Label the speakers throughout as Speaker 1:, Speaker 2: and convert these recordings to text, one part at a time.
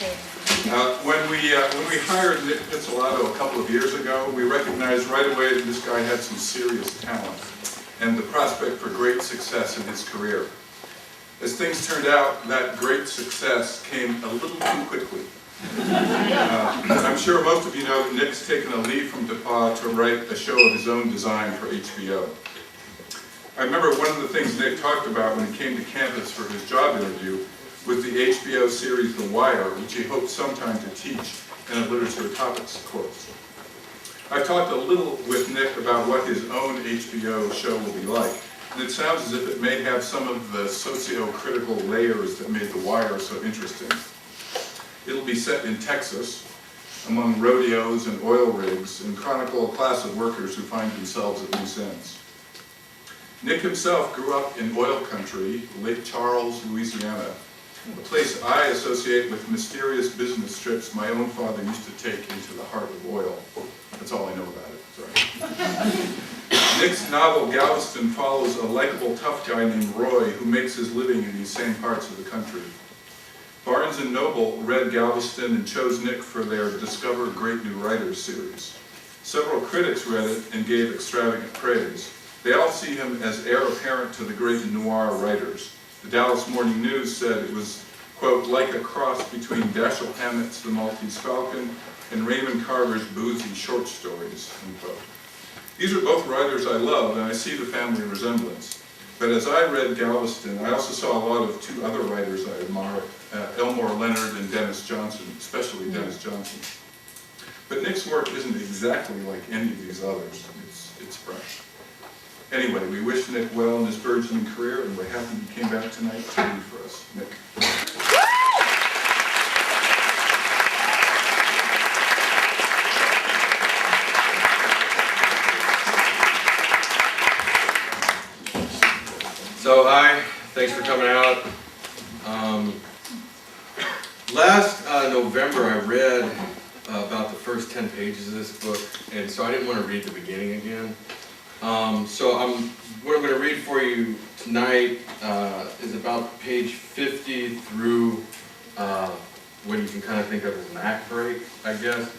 Speaker 1: When we hired Nic Pizzolatto a couple of years ago, we recognized right away that this guy had some serious talent and the prospect for great success in his career. As things turned out, that great success came a little too quickly. I'm sure most of you know that Nic's taken a leave from DePauw to write a show of his own design for HBO. I remember one of the things Nic talked about when he came to campus for his job interview was the HBO series The Wire, which he hoped sometime to teach in a literature topics course. I've talked a little with Nic about what his own HBO show will be like, and it sounds as if it may have some of the socio-critical layers that made The Wire so interesting. It'll be set in Texas, among rodeos and oil rigs, and chronicle a class of workers who find themselves at loose ends. Nic himself grew up in oil country, Lake Charles, Louisiana, a place I associate with mysterious business trips my own father used to take into the heart of oil. That's all I know about it, sorry. Nic's novel Galveston follows a likable tough guy named Roy who makes his living in these same parts of the country. Barnes & Noble read Galveston and chose Nic for their Discover Great New Writers series. Several critics read it and gave extravagant praise. They all see him as heir apparent to the great noir writers. The Dallas Morning News said it was, quote, like a cross between Dashiell Hammett's The Maltese Falcon and Raymond Carver's boozy short stories, unquote. These are both writers I love, and I see the family resemblance. But as I read Galveston, I also saw a lot of two other writers I admire, Elmore Leonard and Dennis Johnson, especially Dennis Johnson. But Nic's work isn't exactly like any of these others. It's fresh. Anyway, we wish Nic well in his burgeoning career, and we're happy he came back tonight to read for us. Nic.
Speaker 2: So hi, thanks for coming out. Last November I read about the first 10 pages of this book, and so I didn't want to read the beginning again. So what I'm going to read for you tonight is about page 50 through what you can kind of think of as an act break, I guess.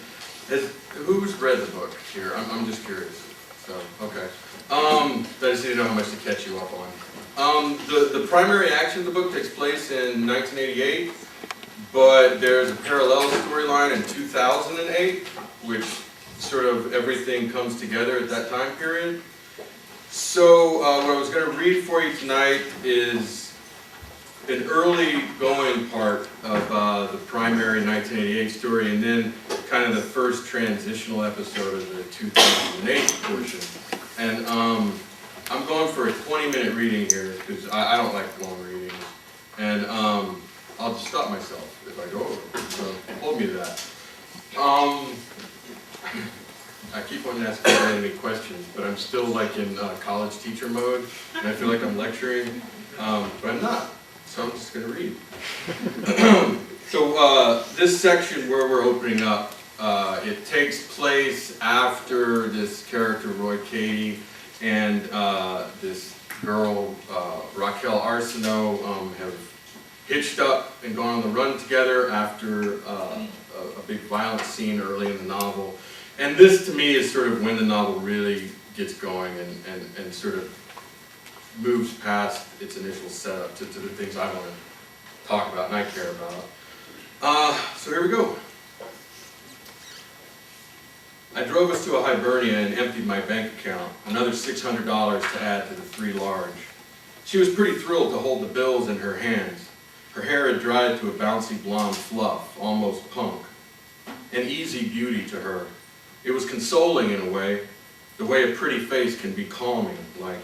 Speaker 2: Who's read the book here? I'm just curious. So, okay. I just need to know how much to catch you up on. The primary action of the book takes place in 1988, but there's a parallel storyline in 2008, which sort of everything comes together at that time period. So what I was going to read for you tonight is an early going part of the primary 1988 story, and then kind of the first transitional episode of the 2008 portion. And I'm going for a 20-minute reading here because I don't like long readings, and I'll just stop myself if I go over. So hold me to that. I keep on asking any questions, but I'm still like in college teacher mode, and I feel like I'm lecturing, but I'm not, so I'm just going to read. So this section where we're opening up, it takes place after this character, Roy Cady, and this girl, Raquel Arsenault, have hitched up and gone on the run together after a big violent scene early in the novel. And this, to me, is sort of when the novel really gets going and sort of moves past its initial setup to the things I want to talk about and I care about. So here we go. I drove us to a Hibernia and emptied my bank account, another $600 to add to the 3 large. She was pretty thrilled to hold the bills in her hands. Her hair had dried to a bouncy blonde fluff, almost punk. An easy beauty to her. It was consoling in a way a pretty face can be calming, like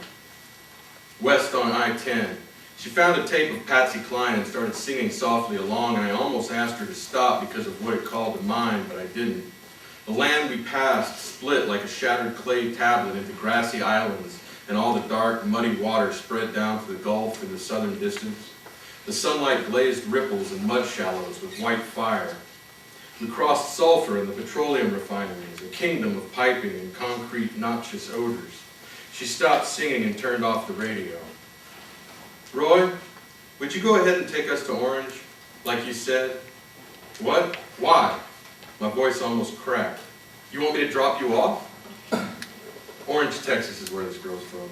Speaker 2: west on I-10. She found a tape of Patsy Cline and started singing softly along, and I almost asked her to stop because of what it called to mind, but I didn't. The land we passed split like a shattered clay tablet into grassy islands, and all the dark, muddy water spread down to the Gulf in the southern distance. The sunlight glazed ripples and mud shallows with white fire. We crossed sulfur in the petroleum refineries, a kingdom of piping and concrete noxious odors. She stopped singing and turned off the radio. Roy, would you go ahead and take us to Orange, like you said? What? Why? My voice almost cracked. You want me to drop you off? Orange, Texas is where this girl's from.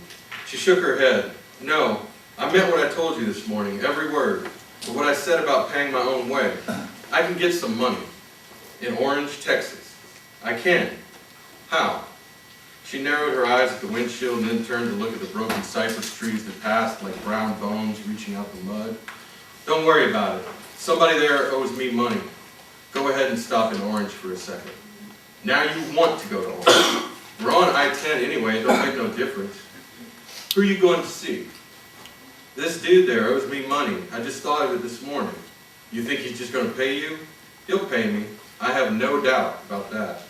Speaker 2: She shook her head. No, I meant what I told you this morning, every word. But what I said about paying my own way. I can get some money. In Orange, Texas. I can. How? She narrowed her eyes at the windshield and then turned to look at the broken cypress trees that passed like brown bones reaching out the mud. Don't worry about it. Somebody there owes me money. Go ahead and stop in Orange for a second. Now you want to go to Orange. We're on I-10 anyway, it don't make no difference. Who are you going to see? This dude there owes me money. I just thought of it this morning. You think he's just going to pay you? He'll pay me. I have no doubt about that.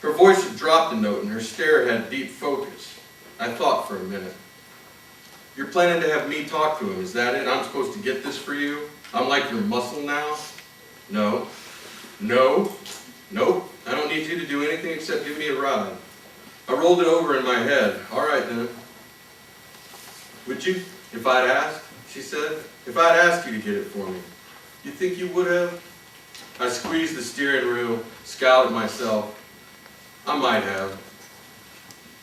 Speaker 2: Her voice had dropped a note and her stare had deep focus. I thought for a minute. You're planning to have me talk to him, is that it? I'm supposed to get this for you? I'm like your muscle now? No. No. Nope. I don't need you to do anything except give me a ride. I rolled it over in my head. All right then. Would you, if I'd asked? She said. If I'd asked you to get it for me, you think you would have? I squeezed the steering wheel, scowled at myself. I might have.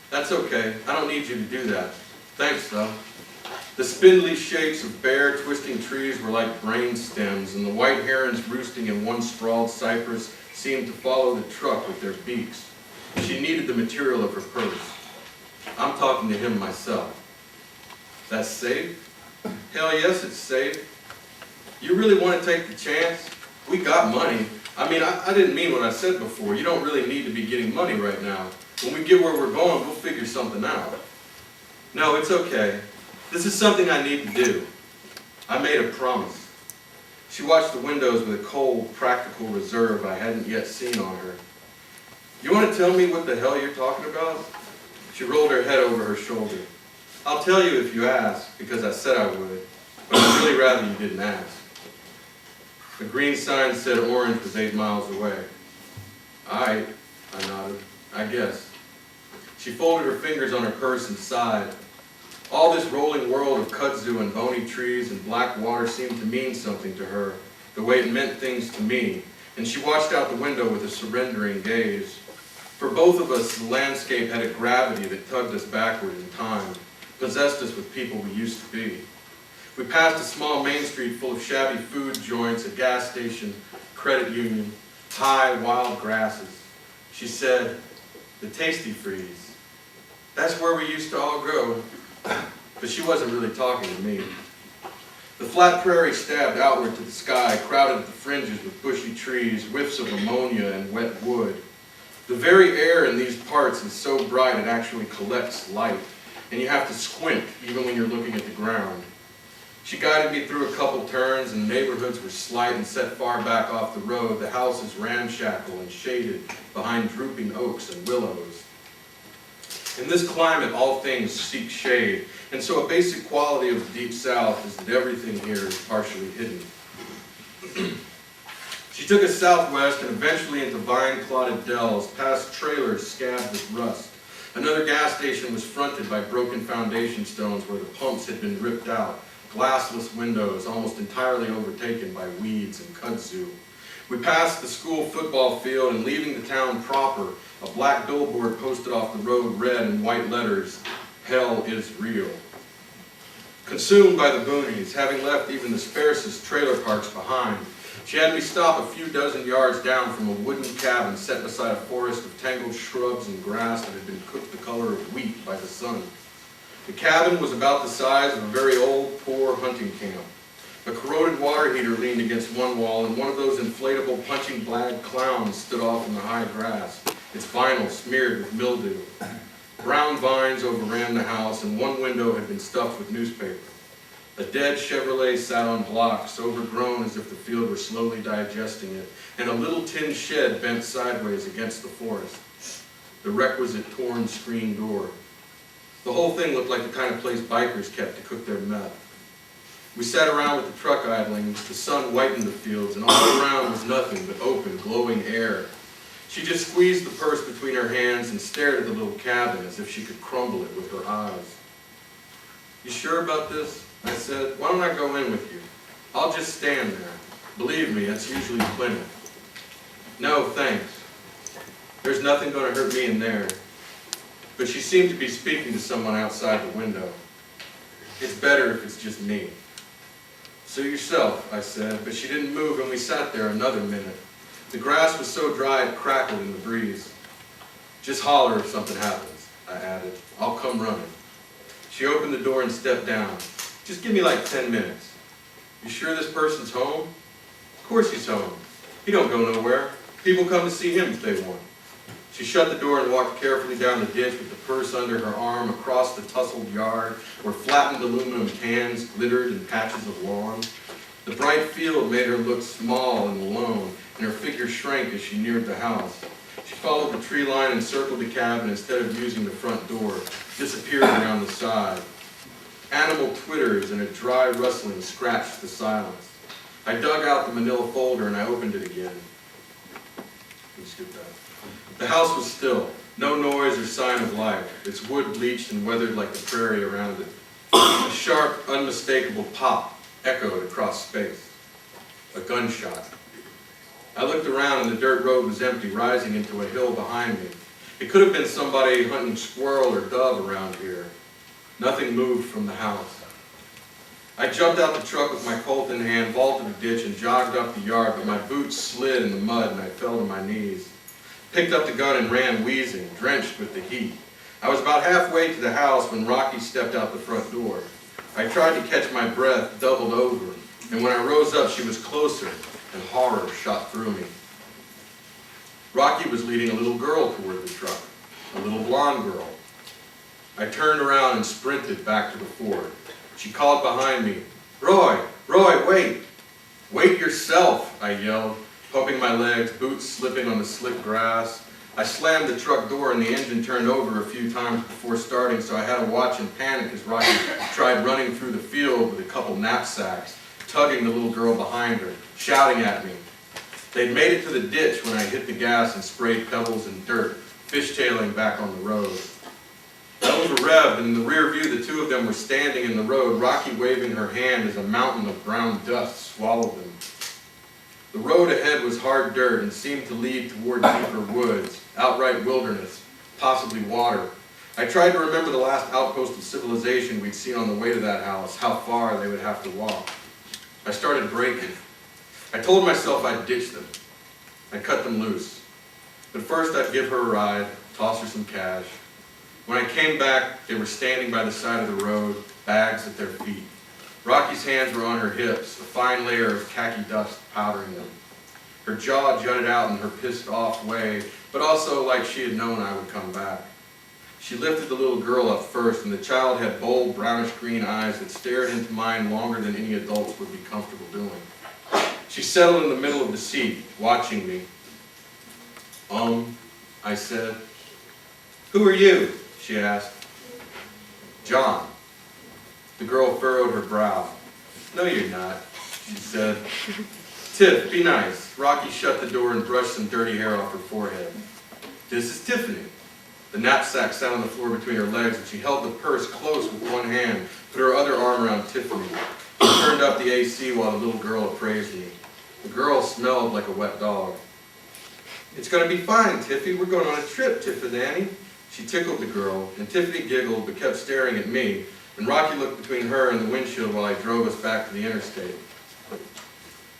Speaker 2: That's okay. I don't need you to do that. Thanks, though. The spindly shapes of bare, twisting trees were like brain stems, and the white herons roosting in one sprawled cypress seemed to follow the truck with their beaks. She needed the material of her purse. I'm talking to him myself. That's safe? Hell yes, it's safe. You really want to take the chance? We got money. I mean, I didn't mean what I said before. You don't really need to be getting money right now. When we get where we're going, we'll figure something out. No, it's okay. This is something I need to do. I made a promise. She watched the windows with a cold, practical reserve I hadn't yet seen on her. You want to tell me what the hell you're talking about? She rolled her head over her shoulder. I'll tell you if you ask, because I said I would, but I'd really rather you didn't ask. The green sign said Orange was 8 miles away. I nodded. I guess. She folded her fingers on her purse and sighed. All this rolling world of kudzu and bony trees and black water seemed to mean something to her, the way it meant things to me, and she watched out the window with a surrendering gaze. For both of us, the landscape had a gravity that tugged us backward in time, possessed us with people we used to be. We passed a small main street full of shabby food joints, a gas station, credit union, high, wild grasses. She said, the Tasty Freeze. That's where we used to all go. But she wasn't really talking to me. The flat prairie stabbed outward to the sky, crowded at the fringes with bushy trees, whiffs of ammonia and wet wood. The very air in these parts is so bright it actually collects light, and you have to squint even when you're looking at the ground. She guided me through a couple turns, and the neighborhoods were slight and set far back off the road, the houses ramshackle and shaded behind drooping oaks and willows. In this climate, all things seek shade, and so a basic quality of the Deep South is that everything here is partially hidden. She took us southwest and eventually into vine-clotted dells, past trailers scabbed with rust. Another gas station was fronted by broken foundation stones where the pumps had been ripped out, glassless windows almost entirely overtaken by weeds and kudzu. We passed the school football field and leaving the town proper, a black billboard posted off the road read in white letters, "Hell is real." Consumed by the boonies, having left even the sparsest trailer parks behind, she had me stop a few dozen yards down from a wooden cabin set beside a forest of tangled shrubs and grass that had been cooked the color of wheat by the sun. The cabin was about the size of a very old, poor hunting camp. A corroded water heater leaned against one wall, and one of those inflatable punching bag clowns stood off in the high grass, its vinyl smeared with mildew. Brown vines overran the house, and one window had been stuffed with newspaper. A dead Chevrolet sat on blocks, overgrown as if the field were slowly digesting it, and a little tin shed bent sideways against the forest. The requisite torn screen door. The whole thing looked like the kind of place bikers kept to cook their meth. We sat around with the truck idling, the sun whitened the fields, and all around was nothing but open, glowing air. She just squeezed the purse between her hands and stared at the little cabin as if she could crumble it with her eyes. You sure about this? I said. Why don't I go in with you? I'll just stand there. Believe me, that's usually plenty. No, thanks. There's nothing going to hurt me in there. But she seemed to be speaking to someone outside the window. It's better if it's just me. Suit yourself, I said, but she didn't move and we sat there another minute. The grass was so dry it crackled in the breeze. Just holler if something happens, I added. I'll come running. She opened the door and stepped down. Just give me like 10 minutes. You sure this person's home? Of course he's home. He don't go nowhere. People come to see him if they want. She shut the door and walked carefully down the ditch with the purse under her arm across the tussled yard where flattened aluminum cans glittered in patches of lawn. The bright field made her look small and alone, and her figure shrank as she neared the house. She followed the tree line and circled the cabin instead of using the front door, disappeared around the side. Animal twitters and a dry rustling scratched the silence. I dug out the manila folder and I opened it again. Let's skip that. The house was still, no noise or sign of life, its wood bleached and weathered like the prairie around it. A sharp, unmistakable pop echoed across space. A gunshot. I looked around and the dirt road was empty, rising into a hill behind me. It could have been somebody hunting squirrel or dove around here. Nothing moved from the house. I jumped out the truck with my Colt in hand, vaulted the ditch, and jogged up the yard, but my boots slid in the mud and I fell to my knees. Picked up the gun and ran wheezing, drenched with the heat. I was about halfway to the house when Rocky stepped out the front door. I tried to catch my breath, doubled over, and when I rose up she was closer, and horror shot through me. Rocky was leading a little girl toward the truck, a little blonde girl. I turned around and sprinted back to the Ford. She called behind me, Roy, wait! Wait yourself, I yelled, pumping my legs, boots slipping on the slick grass. I slammed the truck door and the engine turned over a few times before starting, so I had to watch in panic as Rocky tried running through the field with a couple knapsacks, tugging the little girl behind her, shouting at me. They'd made it to the ditch when I hit the gas and sprayed pebbles and dirt, fishtailing back on the road. I over-revved, and in the rear view the two of them were standing in the road, Rocky waving her hand as a mountain of brown dust swallowed them. The road ahead was hard dirt and seemed to lead toward deeper woods, outright wilderness, possibly water. I tried to remember the last outpost of civilization we'd seen on the way to that house, how far they would have to walk. I started braking. I told myself I'd ditch them. I'd cut them loose. But first I'd give her a ride, toss her some cash. When I came back, they were standing by the side of the road, bags at their feet. Rocky's hands were on her hips, a fine layer of khaki dust powdering them. Her jaw jutted out in her pissed-off way, but also like she had known I would come back. She lifted the little girl up first, and the child had bold, brownish-green eyes that stared into mine longer than any adults would be comfortable doing. She settled in the middle of the seat, watching me. I said. Who are you? She asked. John. The girl furrowed her brow. No, you're not, she said. Tiff, be nice. Rocky shut the door and brushed some dirty hair off her forehead. This is Tiffany. The knapsack sat on the floor between her legs, and she held the purse close with one hand, put her other arm around Tiffany. She turned up the AC while the little girl appraised me. The girl smelled like a wet dog. It's going to be fine, Tiffy. We're going on a trip, Tiffany. She tickled the girl, and Tiffany giggled but kept staring at me, and Rocky looked between her and the windshield while I drove us back to the interstate.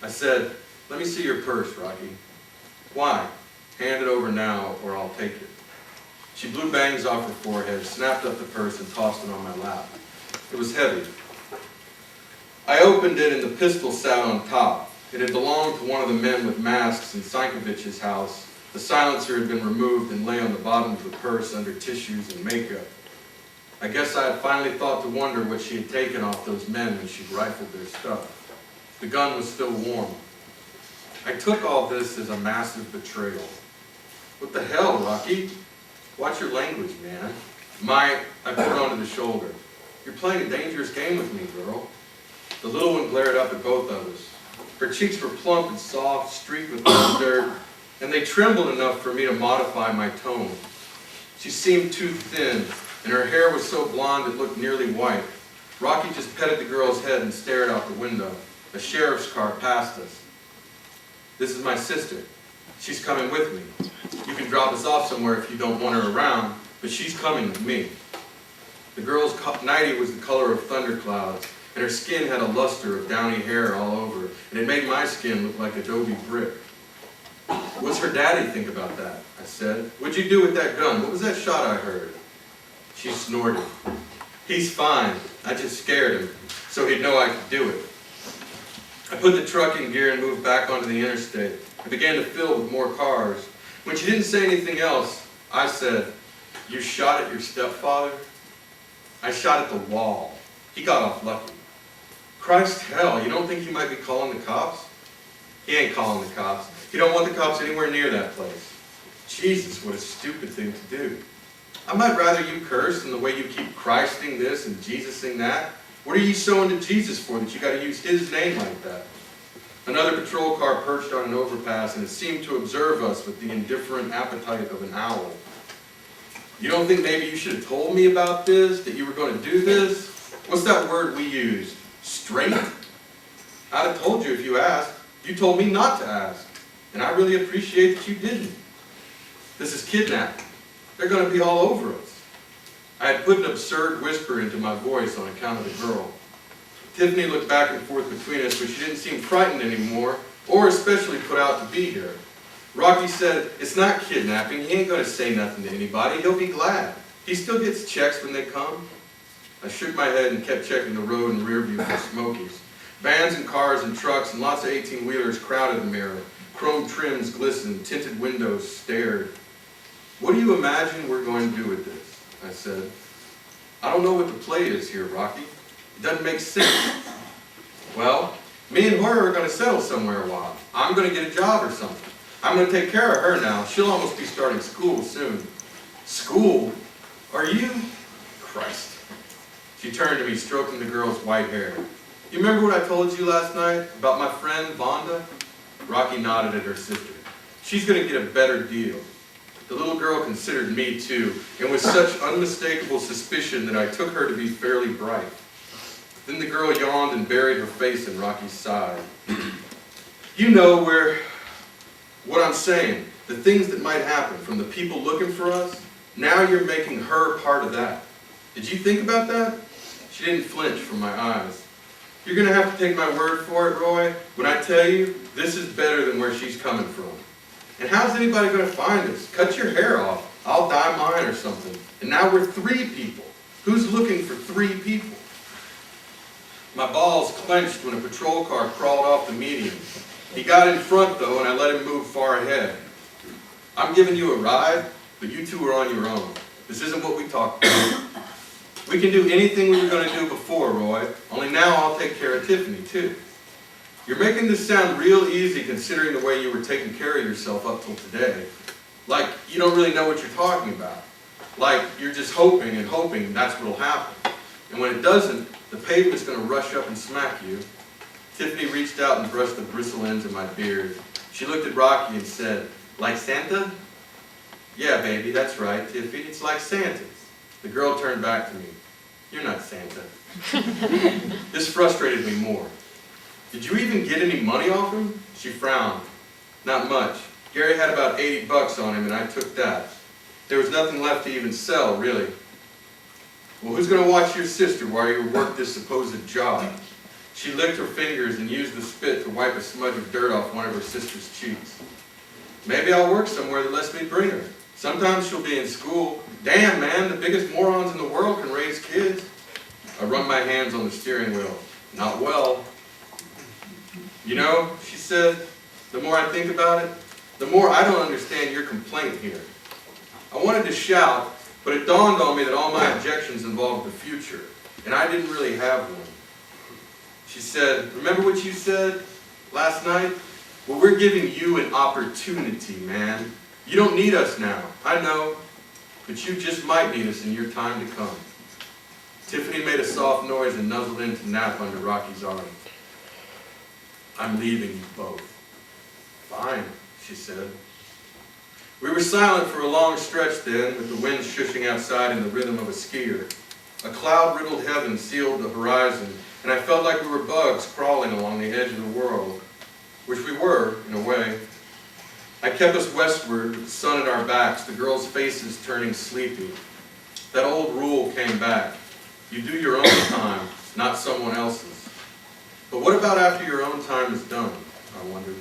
Speaker 2: I said, let me see your purse, Rocky. Why? Hand it over now, or I'll take it. She blew bangs off her forehead, snapped up the purse, and tossed it on my lap. It was heavy. I opened it, and the pistol sat on top. It had belonged to one of the men with masks in Sankovich's house. The silencer had been removed and lay on the bottom of the purse under tissues and makeup. I guess I had finally thought to wonder what she had taken off those men when she'd rifled their stuff. The gun was still warm. I took all this as a massive betrayal. What the hell, Rocky? Watch your language, man. I put onto the shoulder. You're playing a dangerous game with me, girl. The little one glared up at both of us. Her cheeks were plump and soft, streaked with dirt, and they trembled enough for me to modify my tone. She seemed too thin, and her hair was so blonde it looked nearly white. Rocky just petted the girl's head and stared out the window. A sheriff's car passed us. This is my sister. She's coming with me. You can drop us off somewhere if you don't want her around, but she's coming with me. The girl's nightie was the color of thunderclouds, and her skin had a luster of downy hair all over, and it made my skin look like adobe brick. What's her daddy think about that? I said. What'd you do with that gun? What was that shot I heard? She snorted. He's fine. I just scared him, so he'd know I could do it. I put the truck in gear and moved back onto the interstate. I began to fill with more cars. When she didn't say anything else, I said, "You shot at your stepfather?" I shot at the wall. He got off lucky. Christ hell, you don't think he might be calling the cops? He ain't calling the cops. He don't want the cops anywhere near that place. Jesus, what a stupid thing to do. I might rather you curse than the way you keep Christing this and Jesusing that. What are you so into Jesus for that you got to use his name like that? Another patrol car perched on an overpass, and it seemed to observe us with the indifferent appetite of an owl. You don't think maybe you should have told me about this, that you were going to do this? What's that word we used? Straight? I'd have told you if you asked. You told me not to ask, and I really appreciate that you didn't. This is kidnapping. They're going to be all over us. I had put an absurd whisper into my voice on account of the girl. Tiffany looked back and forth between us, but she didn't seem frightened anymore, or especially put out to be here. Rocky said, "It's not kidnapping. He ain't going to say nothing to anybody. He'll be glad. He still gets checks when they come." I shook my head and kept checking the road and rear view for Smokies. Vans and cars and trucks and lots of 18-wheelers crowded the mirror. Chrome trims glistened, tinted windows stared. "What do you imagine we're going to do with this?" I said. "I don't know what the play is here, Rocky. It doesn't make sense." "Well, me and her are going to settle somewhere a while. I'm going to get a job or something. I'm going to take care of her now. She'll almost be starting school soon." "School? Are you?" Christ. She turned to me, stroking the girl's white hair. "You remember what I told you last night about my friend Vonda?" Rocky nodded at her sister. "She's going to get a better deal." The little girl considered me too, and with such unmistakable suspicion that I took her to be fairly bright. Then the girl yawned and buried her face in Rocky's side. "You know what I'm saying, the things that might happen from the people looking for us, now you're making her part of that. Did you think about that?" She didn't flinch from my eyes. "You're going to have to take my word for it, Roy, when I tell you this is better than where she's coming from. And how's anybody going to find us? Cut your hair off. I'll dye mine or something. And now we're 3 people. Who's looking for 3 people?" My balls clenched when a patrol car crawled off the median. He got in front, though, and I let him move far ahead. "I'm giving you a ride, but you two are on your own. This isn't what we talked about. We can do anything we were going to do before, Roy, only now I'll take care of Tiffany, too. You're making this sound real easy considering the way you were taking care of yourself up till today. Like you don't really know what you're talking about. Like you're just hoping and hoping that's what'll happen. And when it doesn't, the pavement's going to rush up and smack you." Tiffany reached out and brushed the bristle ends of my beard. She looked at Rocky and said, "Like Santa?" "Yeah, baby, that's right, Tiffy. It's like Santa's." The girl turned back to me. "You're not Santa." This frustrated me more. "Did you even get any money off him?" She frowned. "Not much. Gary had about $80 on him and I took that. There was nothing left to even sell, really." "Well, who's going to watch your sister while you work this supposed job?" She licked her fingers and used the spit to wipe a smudge of dirt off one of her sister's cheeks. "Maybe I'll work somewhere that lets me bring her. Sometimes she'll be in school. Damn, man, the biggest morons in the world can raise kids." I wrung my hands on the steering wheel. "Not well." "You know," she said, "the more I think about it, the more I don't understand your complaint here." I wanted to shout, but it dawned on me that all my objections involved the future, and I didn't really have one. She said, "Remember what you said last night? Well, we're giving you an opportunity, man. You don't need us now, I know, but you just might need us in your time to come." Tiffany made a soft noise and nuzzled in to nap under Rocky's arm. "I'm leaving you both." "Fine," she said. We were silent for a long stretch then, with the wind shushing outside in the rhythm of a skier. A cloud-riddled heaven sealed the horizon, and I felt like we were bugs crawling along the edge of the world, which we were, in a way. I kept us westward with the sun at our backs, the girls' faces turning sleepy. That old rule came back. You do your own time, not someone else's. But what about after your own time is done, I wondered.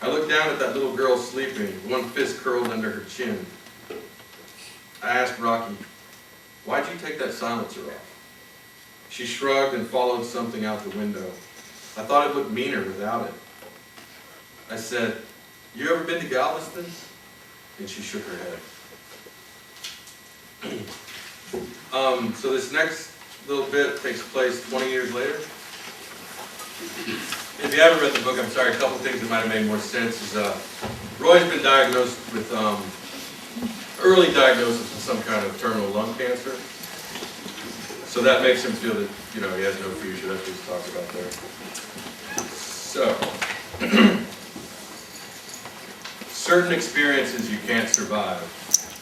Speaker 2: I looked down at that little girl sleeping, one fist curled under her chin. I asked Rocky, why'd you take that silencer off? She shrugged and followed something out the window. I thought it looked meaner without it. I said, you ever been to Galveston? And she shook her head. So this next little bit takes place 20 years later. If you haven't read the book, I'm sorry, a couple things that might have made more sense is Roy's been diagnosed with early diagnosis with some kind of terminal lung cancer. So that makes him feel that, he has no future. That's what he talks about there. So, certain experiences you can't survive,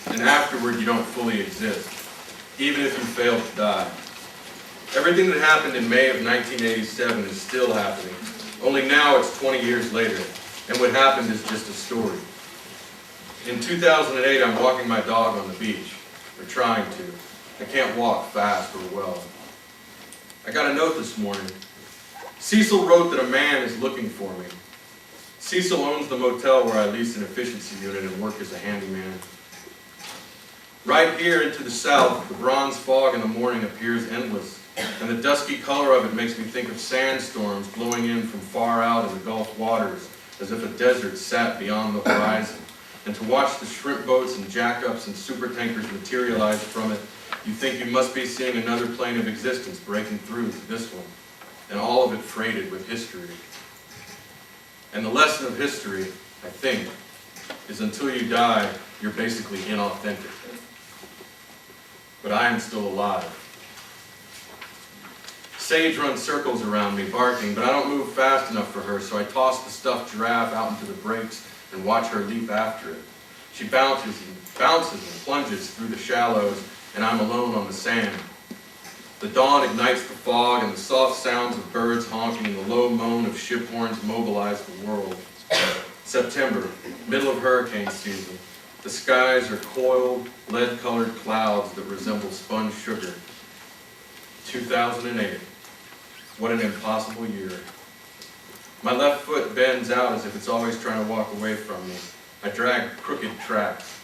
Speaker 2: and afterward you don't fully exist, even if you fail to die. Everything that happened in May of 1987 is still happening, only now it's 20 years later, and what happened is just a story. In 2008, I'm walking my dog on the beach, or trying to. I can't walk fast or well. I got a note this morning. Cecil wrote that a man is looking for me. Cecil owns the motel where I lease an efficiency unit and work as a handyman. Right here into the south, the bronze fog in the morning appears endless, and the dusky color of it makes me think of sandstorms blowing in from far out in the Gulf waters, as if a desert sat beyond the horizon. And to watch the shrimp boats and jackups and supertankers materialize from it, you think you must be seeing another plane of existence breaking through to this one, and all of it freighted with history. And the lesson of history, I think, is until you die, you're basically inauthentic. But I am still alive. Sage runs circles around me, barking, but I don't move fast enough for her, so I toss the stuffed giraffe out into the breaks and watch her leap after it. She bounces and plunges through the shallows, and I'm alone on the sand. The dawn ignites the fog, and the soft sounds of birds honking and the low moan of ship horns mobilize the world. September, middle of hurricane season. The skies are coiled, lead-colored clouds that resemble spun sugar. 2008. What an impossible year. My left foot bends out as if it's always trying to walk away from me. I drag crooked tracks.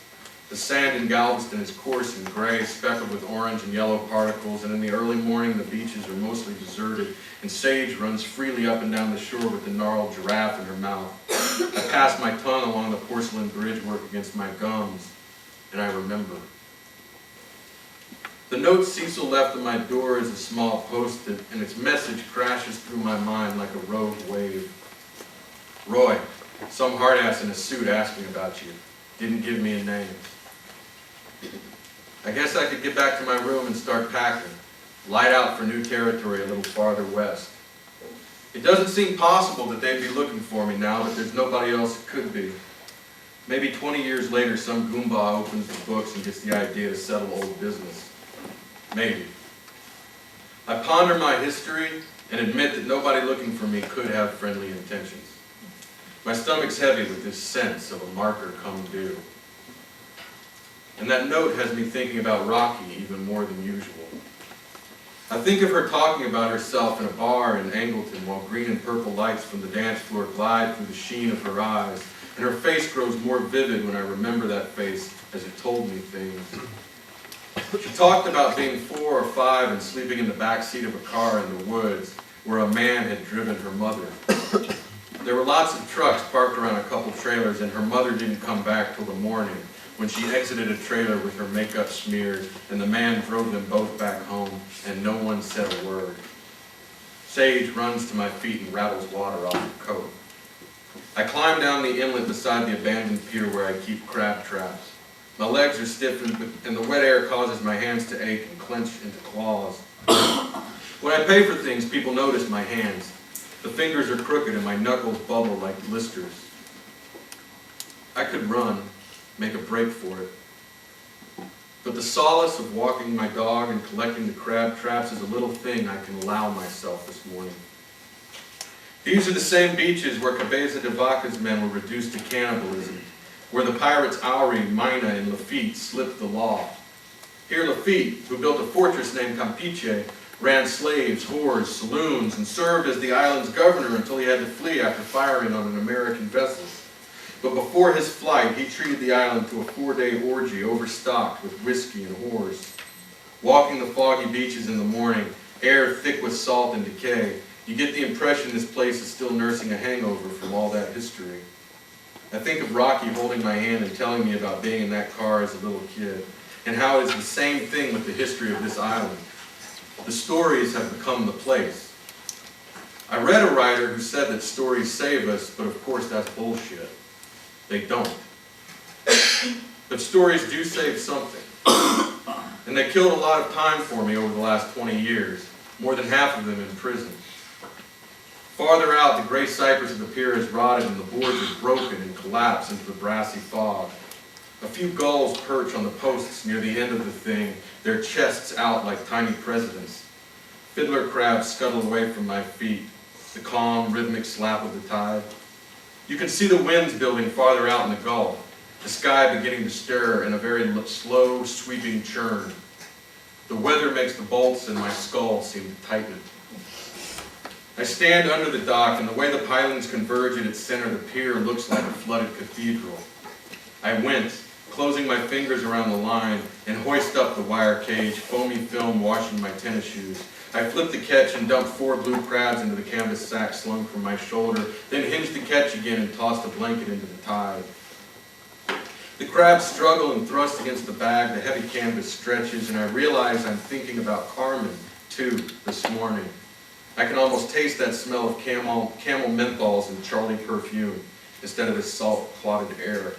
Speaker 2: The sand in Galveston is coarse and gray, speckled with orange and yellow particles, and in the early morning the beaches are mostly deserted, and Sage runs freely up and down the shore with the gnarled giraffe in her mouth. I pass my tongue along the porcelain bridge work against my gums, and I remember. The note Cecil left on my door is a small post-it, and its message crashes through my mind like a rogue wave. Roy, some hard-ass in a suit asking about you. Didn't give me a name. I guess I could get back to my room and start packing. Light out for new territory a little farther west. It doesn't seem possible that they'd be looking for me now, but there's nobody else it could be. Maybe 20 years later, some Goomba opens the books and gets the idea to settle old business. Maybe. I ponder my history and admit that nobody looking for me could have friendly intentions. My stomach's heavy with this sense of a marker come due. And that note has me thinking about Rocky even more than usual. I think of her talking about herself in a bar in Angleton while green and purple lights from the dance floor glide through the sheen of her eyes, and her face grows more vivid when I remember that face as it told me things. She talked about being 4 or 5 and sleeping in the back seat of a car in the woods where a man had driven her mother. There were lots of trucks parked around a couple trailers, and her mother didn't come back till the morning, when she exited a trailer with her makeup smeared, and the man drove them both back home, and no one said a word. Sage runs to my feet and rattles water off her coat. I climb down the inlet beside the abandoned pier where I keep crab traps. My legs are stiff, and the wet air causes my hands to ache and clench into claws. When I pay for things, people notice my hands. The fingers are crooked and my knuckles bubble like blisters. I could run, make a break for it. But the solace of walking my dog and collecting the crab traps is a little thing I can allow myself this morning. These are the same beaches where Cabeza de Vaca's men were reduced to cannibalism, where the pirates Auri, Mina, and Lafitte slipped the law. Here Lafitte, who built a fortress named Campeche, ran slaves, whores, saloons, and served as the island's governor until he had to flee after firing on an American vessel. But before his flight, he treated the island to a 4-day orgy overstocked with whiskey and whores. Walking the foggy beaches in the morning, air thick with salt and decay, you get the impression this place is still nursing a hangover from all that history. I think of Rocky holding my hand and telling me about being in that car as a little kid, and how it is the same thing with the history of this island. The stories have become the place. I read a writer who said that stories save us, but of course that's bullshit. They don't. But stories do save something. And they killed a lot of time for me over the last 20 years, more than half of them in prison. Farther out, the gray cypress of the pier is rotted and the boards are broken and collapse into the brassy fog. A few gulls perch on the posts near the end of the thing, their chests out like tiny presidents. Fiddler crabs scuttle away from my feet, the calm, rhythmic slap of the tide. You can see the winds building farther out in the gulf, the sky beginning to stir in a very slow, sweeping churn. The weather makes the bolts in my skull seem to tighten. I stand under the dock, and the way the pilings converge at its center, the pier looks like a flooded cathedral. I wince, closing my fingers around the line, and hoist up the wire cage, foamy film washing my tennis shoes. I flip the catch and dump 4 blue crabs into the canvas sack slung from my shoulder, then hinge the catch again and toss the blanket into the tide. The crabs struggle and thrust against the bag, the heavy canvas stretches, and I realize I'm thinking about Carmen, too, this morning. I can almost taste that smell of camel menthols and Charlie perfume, instead of this salt-clotted air.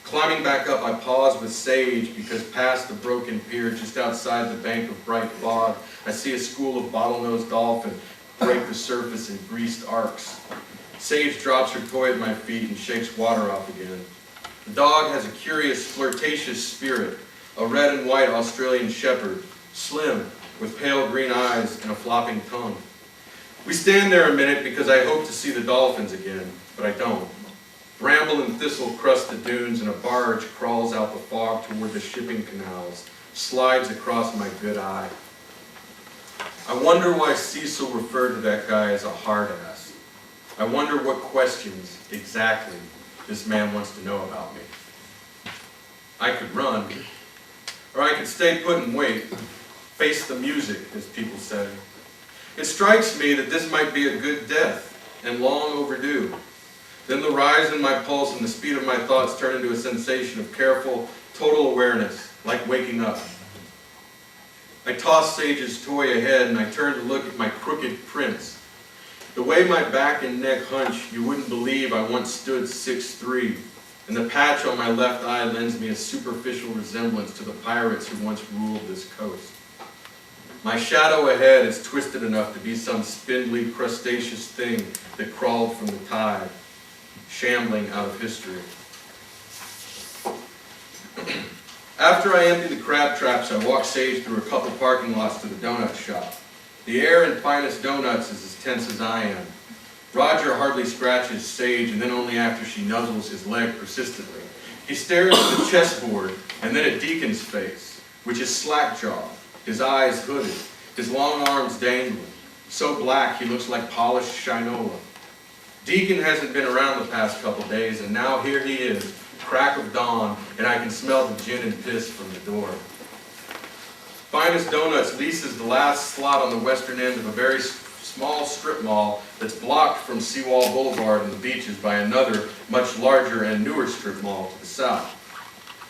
Speaker 2: Climbing back up, I pause with Sage because past the broken pier, just outside the bank of bright fog, I see a school of bottlenose dolphin break the surface in greased arcs. Sage drops her toy at my feet and shakes water off again. The dog has a curious, flirtatious spirit, a red and white Australian shepherd, slim, with pale green eyes and a flopping tongue. We stand there a minute because I hope to see the dolphins again, but I don't. Bramble and thistle crust the dunes, and a barge crawls out the fog toward the shipping canals, slides across my good eye. I wonder why Cecil referred to that guy as a hard ass. I wonder what questions, exactly, this man wants to know about me. I could run, or I could stay put and wait, face the music, as people say. It strikes me that this might be a good death, and long overdue. Then the rise in my pulse and the speed of my thoughts turn into a sensation of careful, total awareness, like waking up. I toss Sage's toy ahead and I turn to look at my crooked prints. The way my back and neck hunch, you wouldn't believe I once stood 6'3", and the patch on my left eye lends me a superficial resemblance to the pirates who once ruled this coast. My shadow ahead is twisted enough to be some spindly, crustaceous thing that crawled from the tide, shambling out of history. After I empty the crab traps, I walk Sage through a couple parking lots to the donut shop. The air in Finest Donuts is as tense as I am. Roger hardly scratches Sage, and then only after she nuzzles his leg persistently. He stares at the chessboard and then at Deacon's face, which is slack-jawed, his eyes hooded, his long arms dangling. So black he looks like polished shinola. Deacon hasn't been around the past couple days, and now here he is, crack of dawn, and I can smell the gin and piss from the door. Finest Donuts leases the last slot on the western end of a very small strip mall that's blocked from Seawall Boulevard and the beaches by another, much larger and newer strip mall to the south.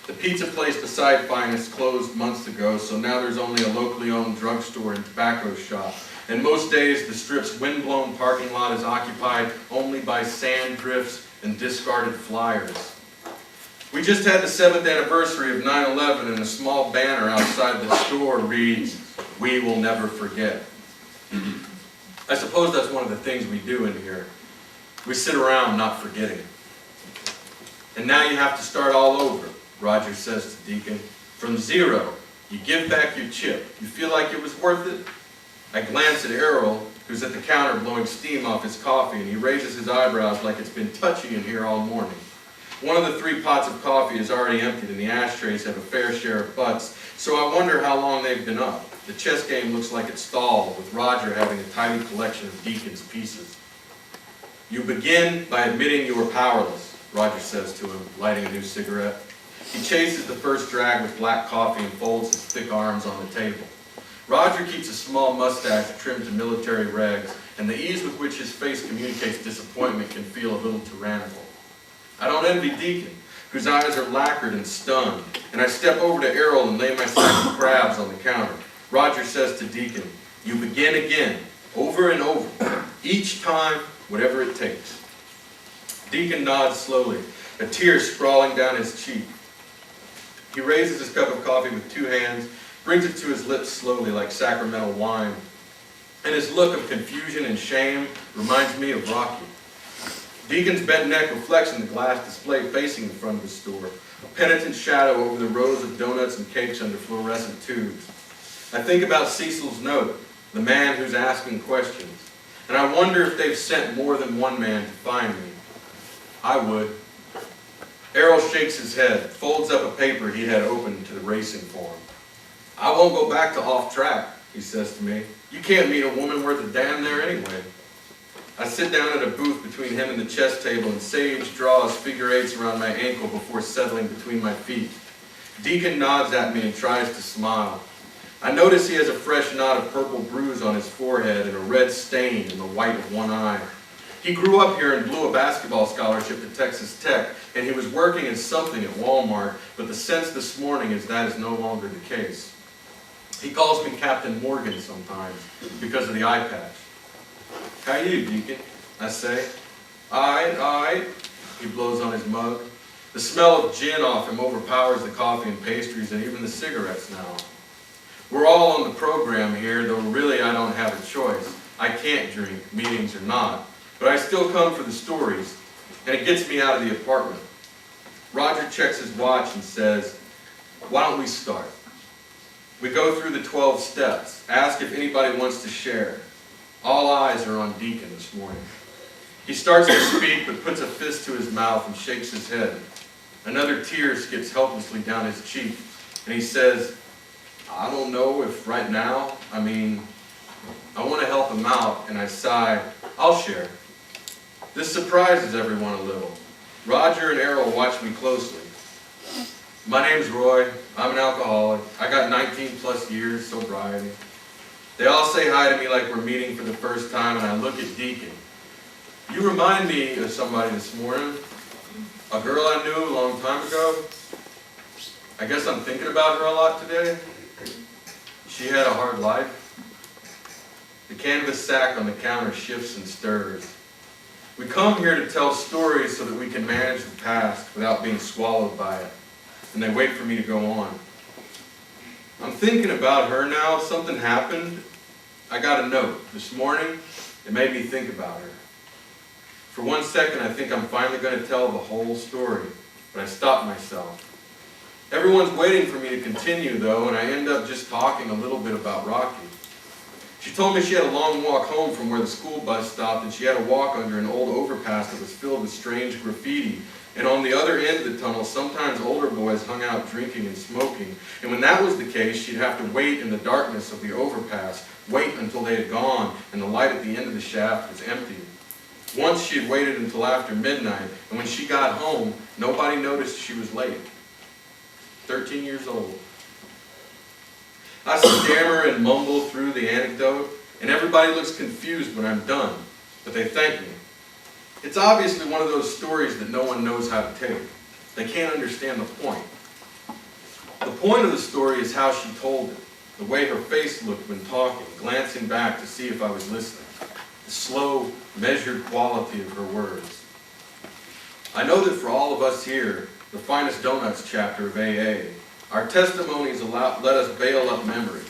Speaker 2: The pizza place beside Finest closed months ago, so now there's only a locally owned drugstore and tobacco shop. And most days, the strip's windblown parking lot is occupied only by sand drifts and discarded flyers. We just had the 7th anniversary of 9/11, and a small banner outside the store reads, "We will never forget." I suppose that's one of the things we do in here. We sit around not forgetting. And now you have to start all over, Roger says to Deacon. From zero, you give back your chip. You feel like it was worth it? I glance at Errol, who's at the counter blowing steam off his coffee, and he raises his eyebrows like it's been touchy in here all morning. One of the 3 pots of coffee is already emptied, and the ashtrays have a fair share of butts, so I wonder how long they've been up. The chess game looks like it's stalled, with Roger having a tidy collection of Deacon's pieces. "You begin by admitting you are powerless," Roger says to him, lighting a new cigarette. He chases the first drag with black coffee and folds his thick arms on the table. Roger keeps a small mustache trimmed to military regs, and the ease with which his face communicates disappointment can feel a little tyrannical. I don't envy Deacon, whose eyes are lacquered and stunned, and I step over to Errol and lay my sack of crabs on the counter. Roger says to Deacon, "You begin again, over and over, each time, whatever it takes." Deacon nods slowly, a tear sprawling down his cheek. He raises his cup of coffee with 2 hands, brings it to his lips slowly like sacramental wine, and his look of confusion and shame reminds me of Rocky. Deacon's bent neck reflects in the glass display facing the front of the store, a penitent shadow over the rows of donuts and cakes under fluorescent tubes. I think about Cecil's note, the man who's asking questions, and I wonder if they've sent more than one man to find me. I would. Errol shakes his head, folds up a paper he had opened to the racing form. "I won't go back to off track," he says to me. "You can't meet a woman worth a damn there anyway." I sit down at a booth between him and the chess table, and Sage draws figure 8s around my ankle before settling between my feet. Deacon nods at me and tries to smile. I notice he has a fresh knot of purple bruise on his forehead and a red stain in the white of one eye. He grew up here and blew a basketball scholarship to Texas Tech, and he was working in something at Walmart, but the sense this morning is that is no longer the case. He calls me Captain Morgan sometimes because of the eye patch. "How you, Deacon?" I say. Aye. He blows on his mug. The smell of gin off him overpowers the coffee and pastries and even the cigarettes now. We're all on the program here, though really I don't have a choice. I can't drink, meetings or not, but I still come for the stories, and it gets me out of the apartment. Roger checks his watch and says, "Why don't we start?" We go through the 12 steps, ask if anybody wants to share. All eyes are on Deacon this morning. He starts to speak, but puts a fist to his mouth and shakes his head. Another tear skips helplessly down his cheek, and he says, "I don't know if right now, I want to help him out," and I sigh, "I'll share." This surprises everyone a little. Roger and Errol watch me closely. "My name's Roy. I'm an alcoholic. I got 19 plus years sobriety." They all say hi to me like we're meeting for the first time, and I look at Deacon. "You remind me of somebody this morning. A girl I knew a long time ago. I guess I'm thinking about her a lot today. She had a hard life." The canvas sack on the counter shifts and stirs. We come here to tell stories so that we can manage the past without being swallowed by it. And they wait for me to go on. I'm thinking about her now. Something happened. I got a note this morning. It made me think about her. For 1 second, I think I'm finally going to tell the whole story, but I stop myself. Everyone's waiting for me to continue, though, and I end up just talking a little bit about Rocky. She told me she had a long walk home from where the school bus stopped, and she had to walk under an old overpass that was filled with strange graffiti. And on the other end of the tunnel, sometimes older boys hung out drinking and smoking. And when that was the case, she'd have to wait in the darkness of the overpass, wait until they had gone and the light at the end of the shaft was empty. Once she had waited until after midnight, and when she got home, nobody noticed she was late. 13 years old. I stammer and mumble through the anecdote, and everybody looks confused when I'm done, but they thank me. It's obviously one of those stories that no one knows how to take. They can't understand the point. The point of the story is how she told it, the way her face looked when talking, glancing back to see if I was listening, the slow, measured quality of her words. I know that for all of us here, the Finest Donuts chapter of AA, our testimonies let us bail up memory,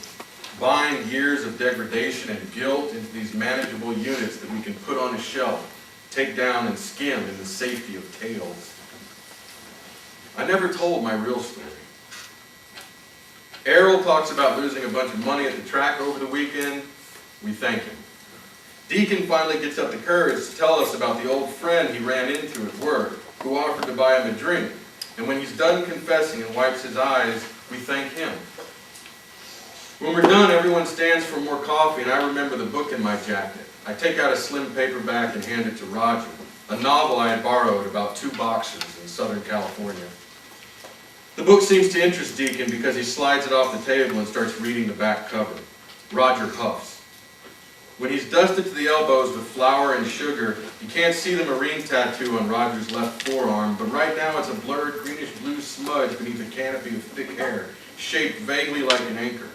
Speaker 2: bind years of degradation and guilt into these manageable units that we can put on a shelf, take down and skim in the safety of tales. I never told my real story. Errol talks about losing a bunch of money at the track over the weekend. We thank him. Deacon finally gets up the courage to tell us about the old friend he ran into at work who offered to buy him a drink. And when he's done confessing and wipes his eyes, we thank him. When we're done, everyone stands for more coffee, and I remember the book in my jacket. I take out a slim paperback and hand it to Roger, a novel I had borrowed about 2 boxers in Southern California. The book seems to interest Deacon because he slides it off the table and starts reading the back cover. Roger huffs. When he's dusted to the elbows with flour and sugar, you can't see the marine tattoo on Roger's left forearm, but right now it's a blurred greenish-blue smudge beneath a canopy of thick hair, shaped vaguely like an anchor.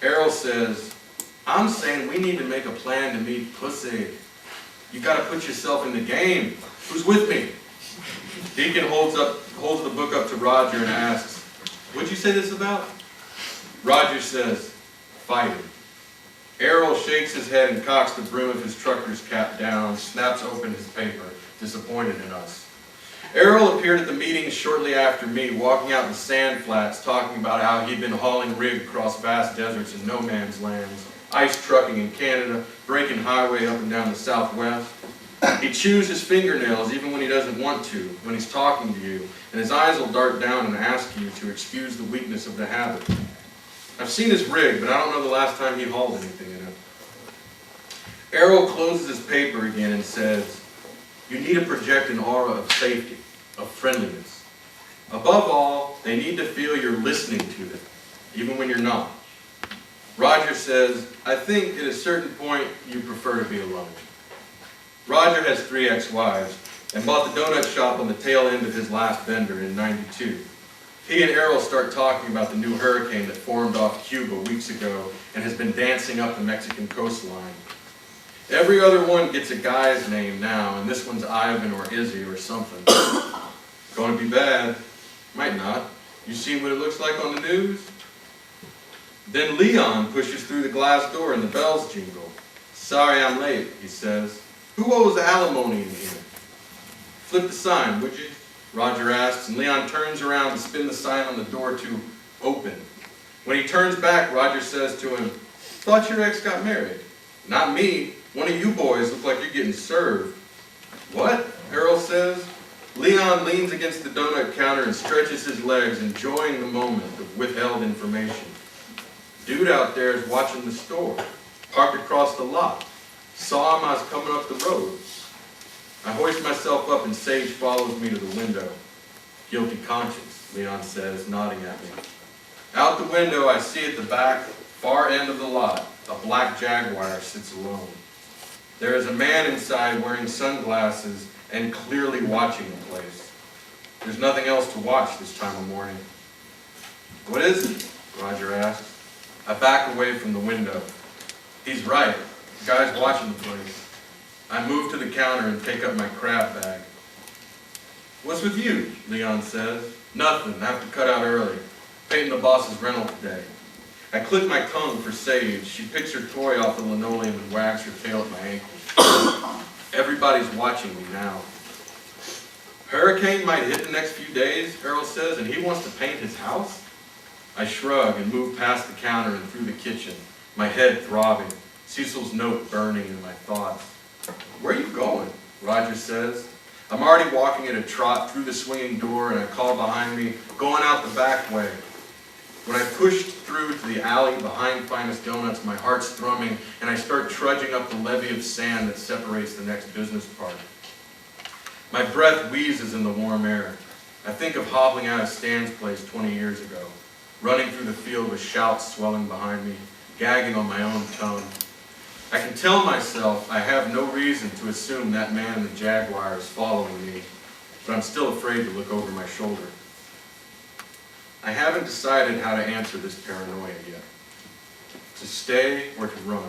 Speaker 2: Errol says, I'm saying we need to make a plan to meet Pussy. You gotta put yourself in the game. Who's with me? Deacon holds the book up to Roger and asks, what'd you say this about? Roger says, fighting. Errol shakes his head and cocks the brim of his trucker's cap down, snaps open his paper, disappointed in us. Errol appeared at the meeting shortly after me, walking out in sand flats, talking about how he'd been hauling rig across vast deserts and no man's lands, ice trucking in Canada, breaking highway up and down the Southwest. He chews his fingernails even when he doesn't want to, when he's talking to you, and his eyes will dart down and ask you to excuse the weakness of the habit. I've seen his rig, but I don't know the last time he hauled anything in it. Errol closes his paper again and says, you need to project an aura of safety, of friendliness. Above all, they need to feel you're listening to them, even when you're not. Roger says, I think at a certain point you prefer to be alone. Roger has 3 ex-wives and bought the donut shop on the tail end of his last vendor in '92. He and Errol start talking about the new hurricane that formed off Cuba weeks ago and has been dancing up the Mexican coastline. Every other one gets a guy's name now, and this one's Ivan or Izzy or something. Gonna be bad. Might not. You seen what it looks like on the news? Then Leon pushes through the glass door and the bells jingle. Sorry I'm late, he says. Who owes alimony in here? Flip the sign, would you? Roger asks, and Leon turns around to spin the sign on the door to open. When he turns back, Roger says to him, thought your ex got married. Not me. One of you boys look like you're getting served. What? Errol says. Leon leans against the donut counter and stretches his legs, enjoying the moment of withheld information. Dude out there is watching the store, parked across the lot. Saw him as I was coming up the road. I hoist myself up and Sage follows me to the window. Guilty conscience, Leon says, nodding at me. Out the window, I see at the back, far end of the lot, a black Jaguar sits alone. There is a man inside wearing sunglasses and clearly watching the place. There's nothing else to watch this time of morning. What is it? Roger asks. I back away from the window. He's right. The guy's watching the place. I move to the counter and take up my crab bag. What's with you? Leon says. Nothing. I have to cut out early. Paying the boss's rental today. I click my tongue for Sage. She picks her toy off the linoleum and wags her tail at my ankle. Everybody's watching me now. Hurricane might hit the next few days, Errol says, and he wants to paint his house? I shrug and move past the counter and through the kitchen, my head throbbing, Cecil's note burning in my thoughts. Where are you going? Roger says. I'm already walking at a trot through the swinging door and I call behind me, going out the back way. When I push through to the alley behind Finest Donuts, my heart's thrumming, and I start trudging up the levee of sand that separates the next business park. My breath wheezes in the warm air. I think of hobbling out of Stan's place 20 years ago, running through the field with shouts swelling behind me, gagging on my own tongue. I can tell myself I have no reason to assume that man in the Jaguar is following me, but I'm still afraid to look over my shoulder. I haven't decided how to answer this paranoia yet. To stay or to run.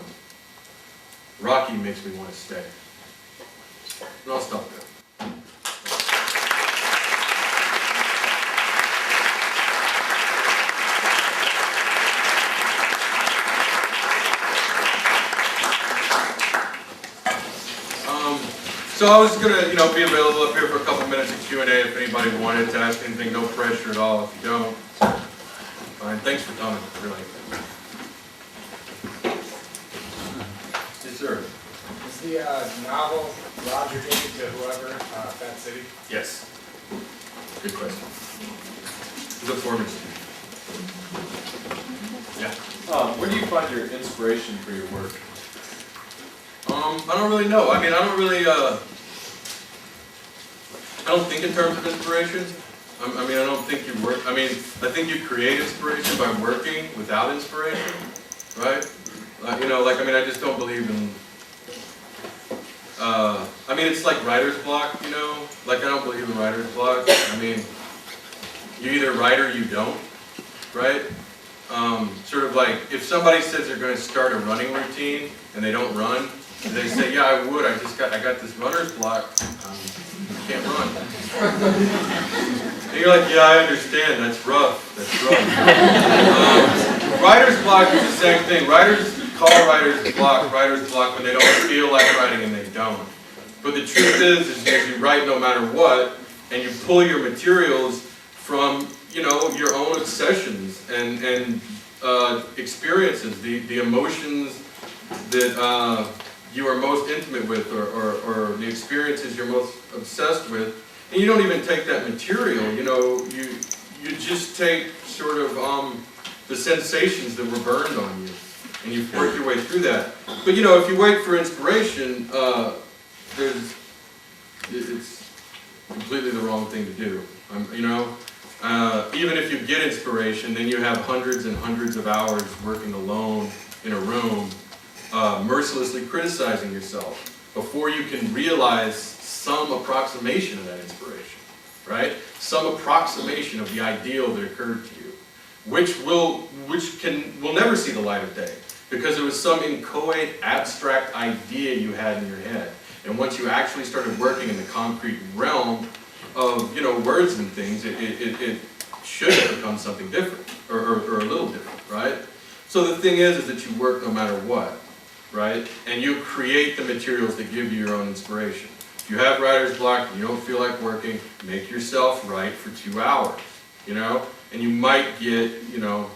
Speaker 2: Rocky makes me want to stay. And I'll stop there. So I was going to, be available up here for a couple minutes of Q&A if anybody wanted to ask anything. No pressure at all if you don't. Fine. Thanks for coming, really. Yes, sir.
Speaker 3: the novel Roger gave to whoever, Fat City?
Speaker 2: Yes. Good question. The former student. Yeah.
Speaker 4: Where do you find your inspiration for your work?
Speaker 2: I don't really know. I mean, I don't really, I don't think in terms of inspiration. I mean, I don't think you work, I mean, I think you create inspiration by working without inspiration, right? You know, like, I mean, I just don't believe in, I mean, it's like writer's block, you know? Like, I don't believe in writer's block. I mean, you either write or you don't, right? Sort of like, if somebody says they're going to start a running routine and they don't run, and they say, yeah, I would, I got this runner's block, I can't run. And you're like, yeah, I understand, that's rough, that's rough. Writer's block is the same thing. Writers call writer's block when they don't feel like writing and they don't. But the truth is you write no matter what, and you pull your materials from, you know, your own obsessions and experiences, the emotions that you are most intimate with, or the experiences you're most obsessed with. And you don't even take that material, you know, you just take sort of the sensations that were burned on you, and you work your way through that. But you know, if you wait for inspiration, it's completely the wrong thing to do. You know, even if you get inspiration, then you have hundreds and hundreds of hours working alone in a room, mercilessly criticizing yourself before you can realize some approximation of that inspiration, right? Some approximation of the ideal that occurred to you, which will never see the light of day, because it was some inchoate, abstract idea you had in your head. And once you actually started working in the concrete realm of, you know, words and things, it should have become something different, or a little different, right? So the thing is that you work no matter what, right? And you create the materials that give you your own inspiration. If you have writer's block and you don't feel like working, make yourself write for 2 hours, you know? And you might get, you know,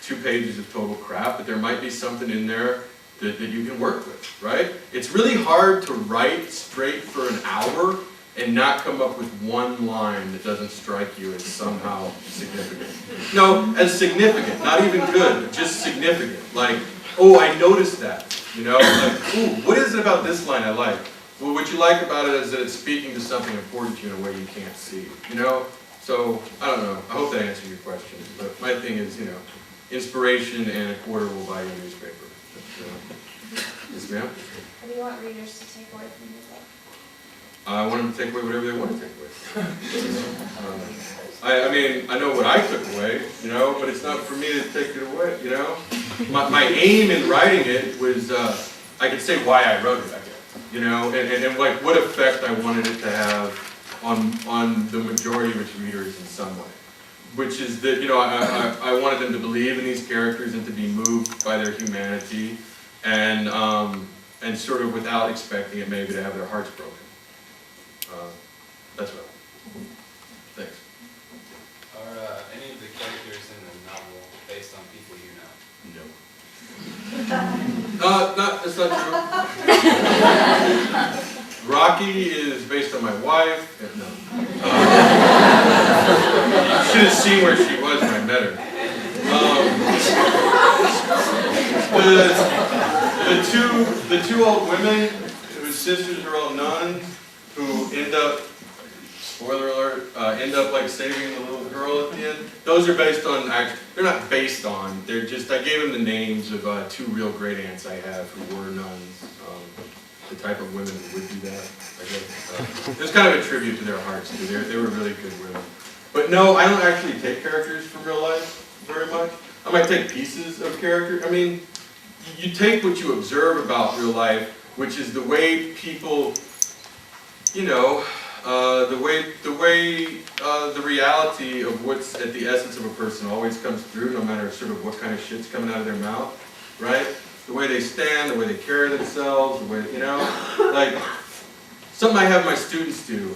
Speaker 2: 2 pages of total crap, but there might be something in there that you can work with, right? It's really hard to write straight for an hour and not come up with one line that doesn't strike you as somehow significant. No, as significant, not even good, but just significant. Like, oh, I noticed that, you know? Like, ooh, what is it about this line I like? Well, what you like about it is that it's speaking to something important to you in a way you can't see, you know? So, I don't know. I hope that answered your question. But my thing is, you know, inspiration and a quarter will buy you a newspaper. Yes, ma'am?
Speaker 5: What do you want readers to take away from your book?
Speaker 2: I want them to take away whatever they want to take away. I mean, I know what I took away, you know, but it's not for me to take it away, you know? My aim in writing it was, I could say why I wrote it, I guess, you know, and like what effect I wanted it to have on the majority of its readers in some way. Which is that, you know, I wanted them to believe in these characters and to be moved by their humanity, and sort of without expecting it maybe to have their hearts broken. That's what. Thanks.
Speaker 6: Are any of the characters in the novel based on people you know?
Speaker 2: No. That's not true. Rocky is based on my wife. No. You should have seen where she was when I met her. The two old women whose sisters are all nuns, who end up, spoiler alert, end up like saving the little girl at the end. Those are based on, they're not based on, they're just, I gave them the names of 2 real great aunts I have who were nuns. The type of women who would do that, I guess. It was kind of a tribute to their hearts too. They were really good women. But no, I don't actually take characters from real life very much. I might take pieces of character. I mean, you take what you observe about real life, which is the way people, you know, the reality of what's at the essence of a person always comes through, no matter sort of what kind of shit's coming out of their mouth, right? The way they stand, the way they carry themselves, the way, you know, like, something I have my students do.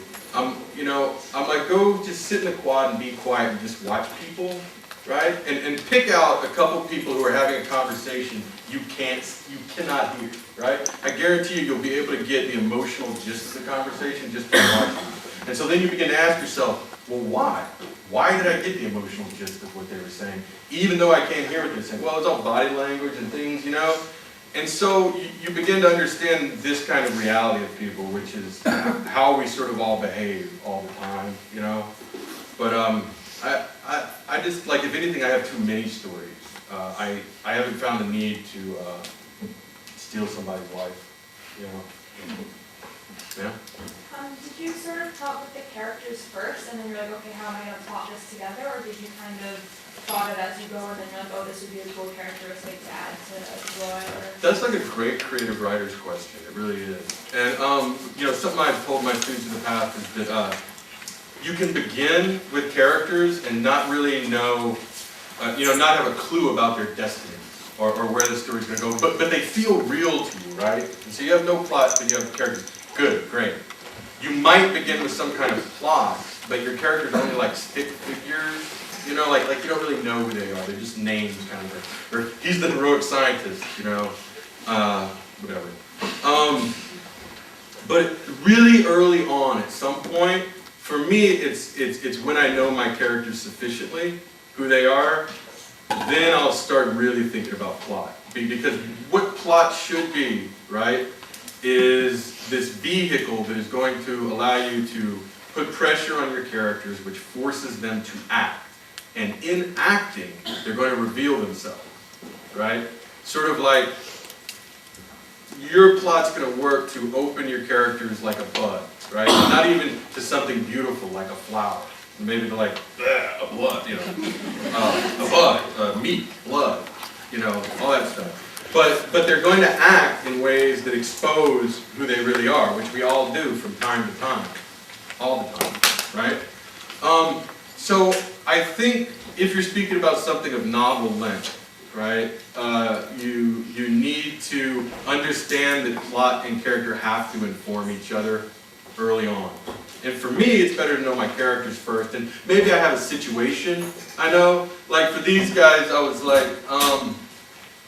Speaker 2: You know, I'm like, go just sit in the quad and be quiet and just watch people, right? And pick out a couple people who are having a conversation you cannot hear, right? I guarantee you'll be able to get the emotional gist of the conversation just by watching. And so then you begin to ask yourself, well, why? Why did I get the emotional gist of what they were saying, even though I can't hear what they're saying? Well, it's all body language and things, you know? And so you begin to understand this kind of reality of people, which is how we sort of all behave all the time, you know? But I just, like, if anything, I have too many stories. I haven't found the need to steal somebody's life, you know? Yeah?
Speaker 5: Did you sort of thought with the characters first, and then you're like, okay, how am I gonna plot this together, or did you kind of thought it as you go, and then you're like, oh, this would be a cool characteristic to add to a story, or?
Speaker 2: That's like a great creative writer's question, it really is. And, you know, something I've told my students in the past is that you can begin with characters and not really know, you know, not have a clue about their destiny or where the story's gonna go, but they feel real to you, right? And so you have no plot, but you have characters. Good, great. You might begin with some kind of plot, but your characters are only like stick figures, you know, like you don't really know who they are. They're just names kind of thing. Or he's the heroic scientist, you know, whatever. But really early on, at some point, for me, it's when I know my characters sufficiently, who they are, then I'll start really thinking about plot. Because what plot should be, right, is this vehicle that is going to allow you to put pressure on your characters, which forces them to act. And in acting, they're going to reveal themselves, right? Sort of like, your plot's going to work to open your characters like a bud, right? Not even to something beautiful like a flower. Maybe to like, a blood, you know, a bud, meat, blood, you know, all that stuff. But they're going to act in ways that expose who they really are, which we all do from time to time, all the time, right? So I think if you're speaking about something of novel length, right, you need to understand that plot and character have to inform each other early on. And for me, it's better to know my characters first, and maybe I have a situation I know. Like for these guys, I was like,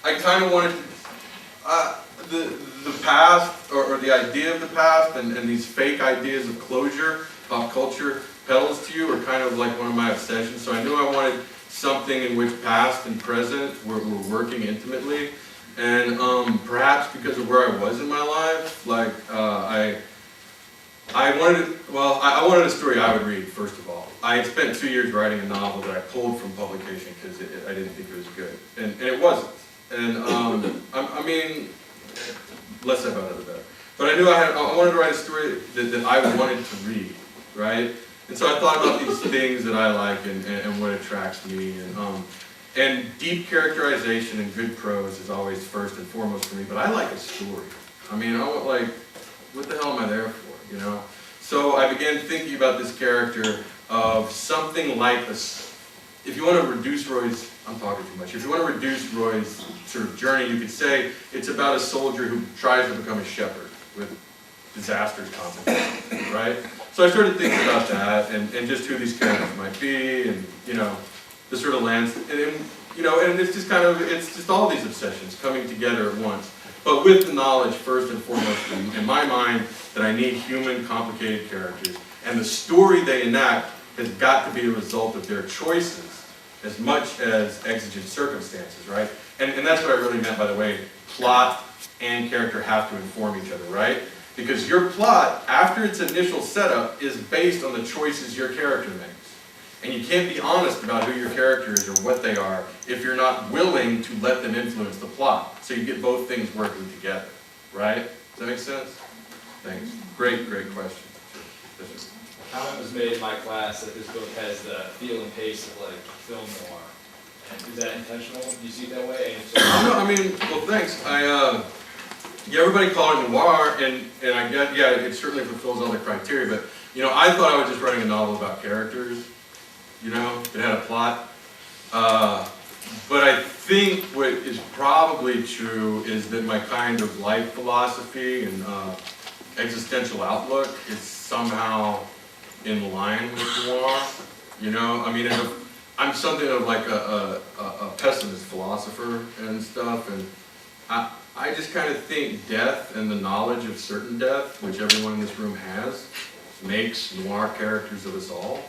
Speaker 2: I kind of wanted the past, or the idea of the past, and these fake ideas of closure, pop culture peddles to you, are kind of like one of my obsessions. So I knew I wanted something in which past and present were working intimately. And perhaps because of where I was in my life, like I wanted a story I would read, first of all. I had spent 2 years writing a novel that I pulled from publication because I didn't think it was good. And it wasn't. And I mean, less said about it, the better. But I knew I wanted to write a story that I wanted to read, right? And so I thought about these things that I like and what attracts me. And deep characterization and good prose is always first and foremost for me. But I like a story. I mean, I want, like, what the hell am I there for, you know? So I began thinking about this character of something like if you want to reduce Roy's, I'm talking too much, if you want to reduce Roy's sort of journey, you could say it's about a soldier who tries to become a shepherd with disastrous consequences, right? So I started thinking about that and just who these characters might be, and, you know, the sort of landscape, and you know, and it's just kind of, it's just all these obsessions coming together at once. But with the knowledge, first and foremost, in my mind, that I need human, complicated characters. And the story they enact has got to be a result of their choices as much as exigent circumstances, right? And that's what I really meant, by the way. Plot and character have to inform each other, right? Because your plot, after its initial setup, is based on the choices your character makes. And you can't be honest about who your character is or what they are if you're not willing to let them influence the plot. So you get both things working together, right? Does that make sense? Thanks. Great question. Sure.
Speaker 4: Comment was made in my class that this book has the feel and pace of like film noir. Is that intentional? Do you see it that way? And so,
Speaker 2: No, I mean, well, thanks. Yeah, everybody called it noir, and I get, yeah, it certainly fulfills all the criteria. But you know, I thought I was just writing a novel about characters. You know, it had a plot. But I think what is probably true is that my kind of life philosophy and existential outlook is somehow in line with noir. You know, I mean, I'm something of like a pessimist philosopher and stuff, and I just kind of think death and the knowledge of certain death, which everyone in this room has, makes noir characters of us all.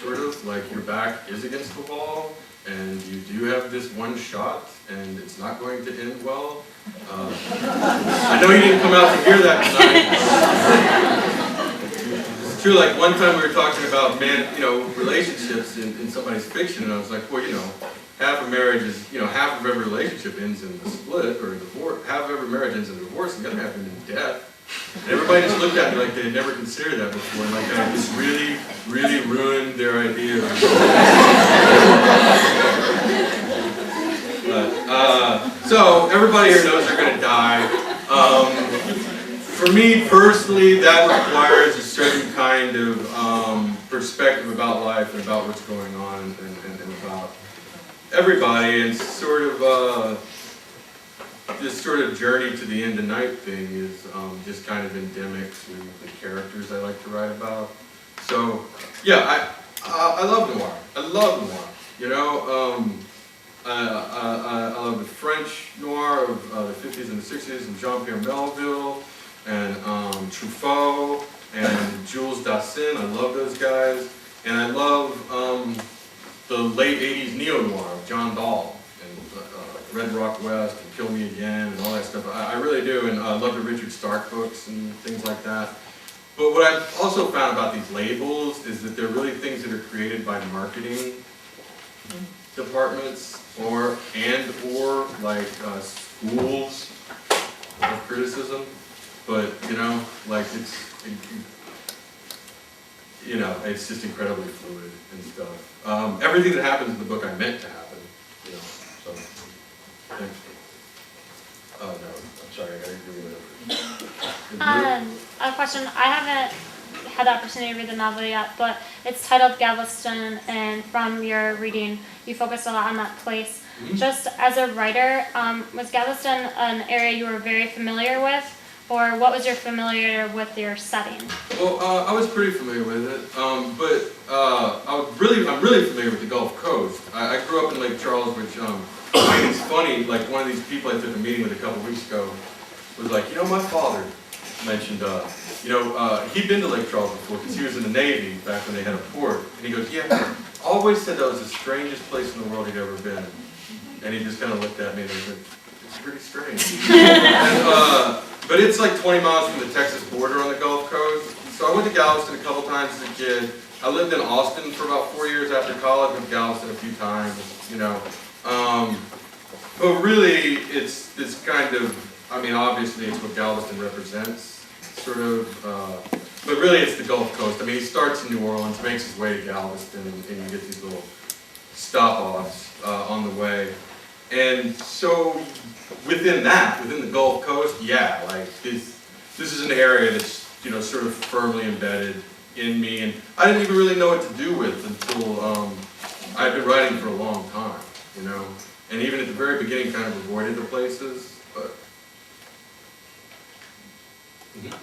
Speaker 2: Sort of like your back is against the wall, and you do have this one shot, and it's not going to end well. I know you didn't come out to hear that tonight. It's true, like one time we were talking about relationships in somebody's fiction, and I was like, well, half of marriage is, half of every relationship ends in a split or a divorce, half of every marriage ends in a divorce, and the other half ends in death. And everybody just looked at me like they had never considered that before, and like I just really, really ruined their idea. So everybody here knows they're gonna die. For me personally, that requires a certain kind of perspective about life and about what's going on and about everybody, and sort of this sort of journey to the end of night thing is just kind of endemic to the characters I like to write about. So yeah, I love noir. I love noir. I love the French noir of the 50s and the 60s, and Jean-Pierre Melville, and Truffaut, and Jules Dassin. I love those guys. And I love the late 80s neo-noir of John Dahl, and Red Rock West, and Kill Me Again, and all that stuff. I really do, and I love the Richard Stark books and things like that. But what I've also found about these labels is that they're really things that are created by marketing departments or like schools of criticism. But it's just incredibly fluid and stuff. Everything that happens in the book I meant to happen. So thanks. Oh no, I'm sorry, I gotta do whatever.
Speaker 7: A question. I haven't had the opportunity to read the novel yet, but it's titled Galveston, and from your reading, you focus a lot on that place. Mm-hmm. Just as a writer, was Galveston an area you were very familiar with, or what was your familiar with your setting?
Speaker 2: Well, I was pretty familiar with it, but I'm really familiar with the Gulf Coast. I grew up in Lake Charles, which it's funny. Like one of these people I took a meeting with a couple weeks ago was like, my father mentioned, he'd been to Lake Charles before because he was in the Navy back when they had a port. And he goes, yeah, always said that was the strangest place in the world he'd ever been. And he just kind of looked at me and he was like, it's pretty strange. But it's like 20 miles from the Texas border on the Gulf Coast. So I went to Galveston a couple times as a kid. I lived in Austin for about 4 years after college, went to Galveston a few times, But really, it's this kind of, obviously it's what Galveston represents, sort of. But really it's the Gulf Coast. He starts in New Orleans, makes his way to Galveston, and you get these little stop-offs on the way. And so within the Gulf Coast, yeah, like this is an area that's, sort of firmly embedded in me, and I didn't even really know what to do with until I'd been writing for a long time, and even at the very beginning kind of avoided the places, but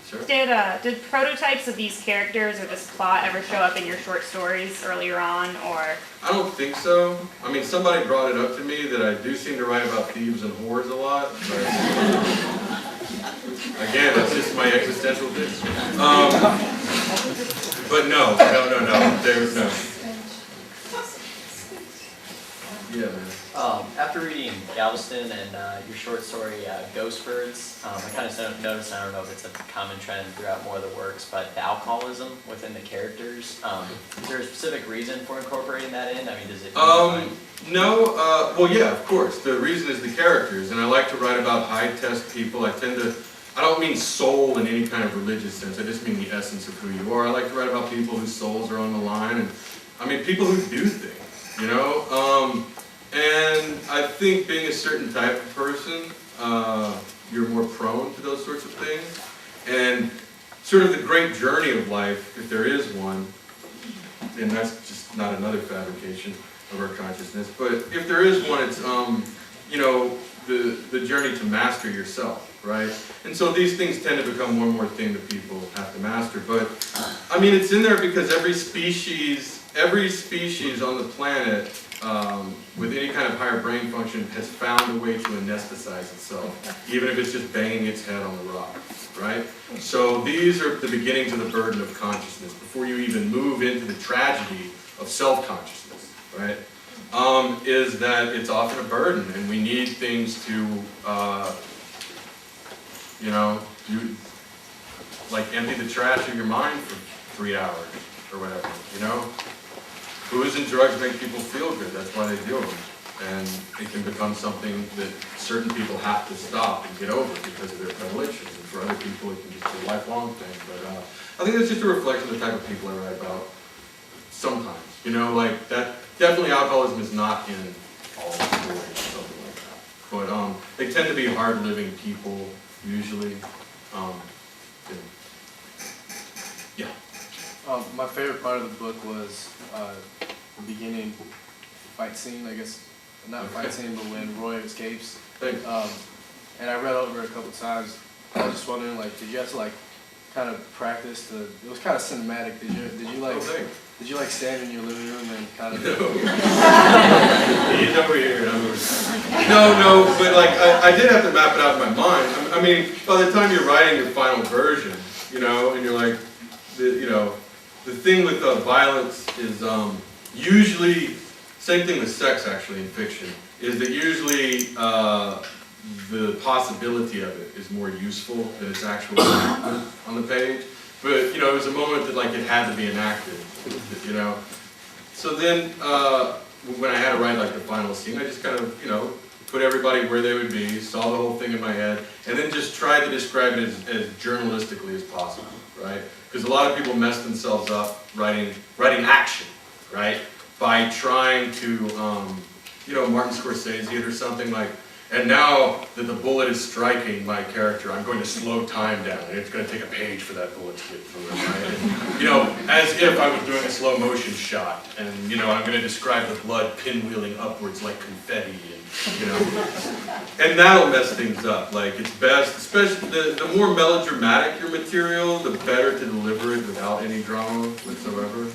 Speaker 2: sure.
Speaker 7: Did prototypes of these characters or this plot ever show up in your short stories earlier on, or?
Speaker 2: I don't think so. Somebody brought it up to me that I do seem to write about thieves and whores a lot, but again, that's just my existential thing. But no, there's no. Yeah, man.
Speaker 8: After reading Galveston and your short story, Ghost Birds, I kind of noticed, I don't know if it's a common trend throughout more of the works, but the alcoholism within the characters. Is there a specific reason for incorporating that in? Does it?
Speaker 2: No, well yeah, of course. The reason is the characters, and I like to write about high-test people. I don't mean soul in any kind of religious sense, I just mean the essence of who you are. I like to write about people whose souls are on the line, and people who do things, and I think being a certain type of person, you're more prone to those sorts of things. And sort of the great journey of life, if there is one, and that's just not another fabrication of our consciousness, but if there is one, it's, the journey to master yourself, right? And so these things tend to become one more thing that people have to master. But, it's in there because every species on the planet with any kind of higher brain function, has found a way to anesthetize itself, even if it's just banging its head on the rock, right? So these are the beginnings of the burden of consciousness, before you even move into the tragedy of self-consciousness, right? Is that it's often a burden, and we need things to, you know, like empty the trash of your mind for 3 hours, or whatever, you know? Booze and drugs make people feel good, that's why they do them. And it can become something that certain people have to stop and get over because of their predilections. And for other people, it can just be a lifelong thing. But I think it's just a reflection of the type of people I write about sometimes. You know, like that, definitely alcoholism is not in all the stories or something like that. But they tend to be hard-living people, usually. Yeah.
Speaker 9: My favorite part of the book was the beginning fight scene, I guess, not fight scene, but when Roy escapes.
Speaker 2: Thanks.
Speaker 9: And I read over it a couple times. I was just wondering, like, did you have to like kind of practice the? It was kind of cinematic. Did you like? Did you like stand in your living room and kind of?
Speaker 2: No. He's over here. No, but like I did have to map it out in my mind. I mean, by the time you're writing your final version, you know, and you're like, the thing with violence is usually, same thing with sex actually in fiction, is that usually the possibility of it is more useful than its actual enactment on the page. But, you know, it was a moment that like it had to be enacted, you know. So then when I had to write like the final scene, I just kind of, you know, put everybody where they would be, saw the whole thing in my head, and then just tried to describe it as journalistically as possible, right? Because a lot of people mess themselves up writing action, right? By trying to, you know, Martin Scorsese it or something like, and now that the bullet is striking my character, I'm going to slow time down, and it's going to take a page for that bullet to get through it, right? And, you know, as if I was doing a slow motion shot, and, you know, I'm going to describe the blood pinwheeling upwards like confetti, and, you know, and that'll mess things up. Like, it's best, especially the more melodramatic your material, the better to deliver it without any drama whatsoever,